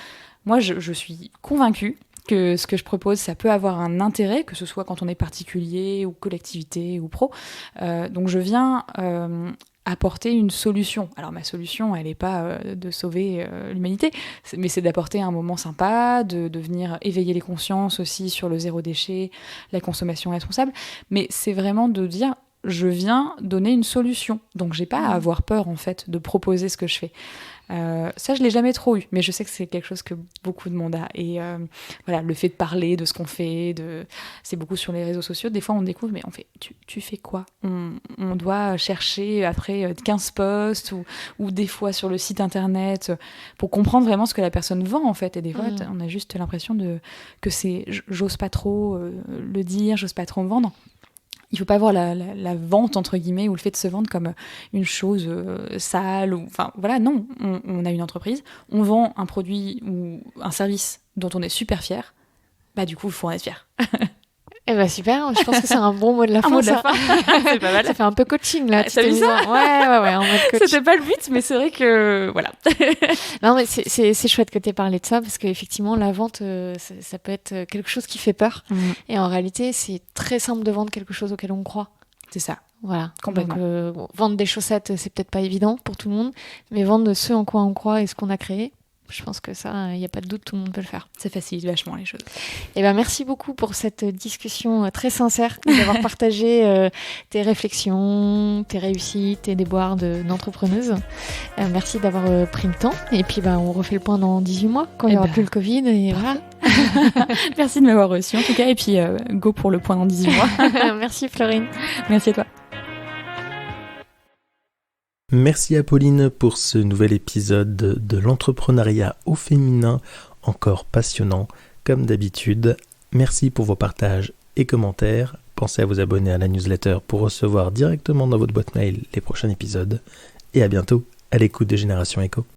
Speaker 3: Moi, je suis convaincue que ce que je propose, ça peut avoir un intérêt, que ce soit quand on est particulier ou collectivité ou pro. Donc je viens apporter une solution. Alors ma solution, elle n'est pas de sauver l'humanité, mais c'est d'apporter un moment sympa, de venir éveiller les consciences aussi sur le zéro déchet, la consommation responsable. Mais c'est vraiment de dire, je viens donner une solution. Donc j'ai pas à avoir peur en fait de proposer ce que je fais. Ça, je l'ai jamais trop eu, mais je sais que c'est quelque chose que beaucoup de monde a. Et voilà, le fait de parler de ce qu'on fait, c'est beaucoup sur les réseaux sociaux. Des fois, on découvre, mais on fait, tu fais quoi ? On doit chercher après 15 posts ou des fois sur le site internet pour comprendre vraiment ce que la personne vend en fait. Et des fois, on a juste l'impression que c'est, j'ose pas trop le dire, j'ose pas trop me vendre. Il ne faut pas voir la vente, entre guillemets, ou le fait de se vendre comme une chose sale. Enfin, voilà, non. On a une entreprise, on vend un produit ou un service dont on est super fier. Bah, du coup, il faut en être fier.
Speaker 2: Eh ben super, je pense que c'est un bon mot de la fin.
Speaker 3: Un mot de la fin, c'est pas mal.
Speaker 2: Ça fait un peu coaching, là.
Speaker 3: T'as vu ça ?
Speaker 2: Ouais, en mode coach.
Speaker 3: C'était pas le but, mais c'est vrai que, voilà.
Speaker 2: Non, mais c'est chouette que t'aies parlé de ça, parce qu'effectivement, la vente, ça peut être quelque chose qui fait peur. Et en réalité, c'est très simple de vendre quelque chose auquel on croit.
Speaker 3: C'est ça.
Speaker 2: Voilà.
Speaker 3: Complètement.
Speaker 2: Donc, vendre des chaussettes, c'est peut-être pas évident pour tout le monde, mais vendre ce en quoi on croit et ce qu'on a créé, je pense que ça, il n'y a pas de doute, tout le monde peut le faire.
Speaker 3: Ça facilite vachement les choses.
Speaker 2: Et ben, merci beaucoup pour cette discussion très sincère, d'avoir partagé tes réflexions, tes réussites, tes déboires d'entrepreneuse. Merci d'avoir pris le temps. Et puis, on refait le point dans 18 mois, quand il n'y aura plus le Covid. Et voilà.
Speaker 3: Merci de m'avoir reçu, en tout cas. Et puis, go pour le point dans 18 mois.
Speaker 2: Merci, Florine.
Speaker 3: Merci à toi.
Speaker 1: Merci à Pauline pour ce nouvel épisode de l'entrepreneuriat au féminin, encore passionnant comme d'habitude. Merci pour vos partages et commentaires. Pensez à vous abonner à la newsletter pour recevoir directement dans votre boîte mail les prochains épisodes. Et à bientôt à l'écoute de Génération Éco.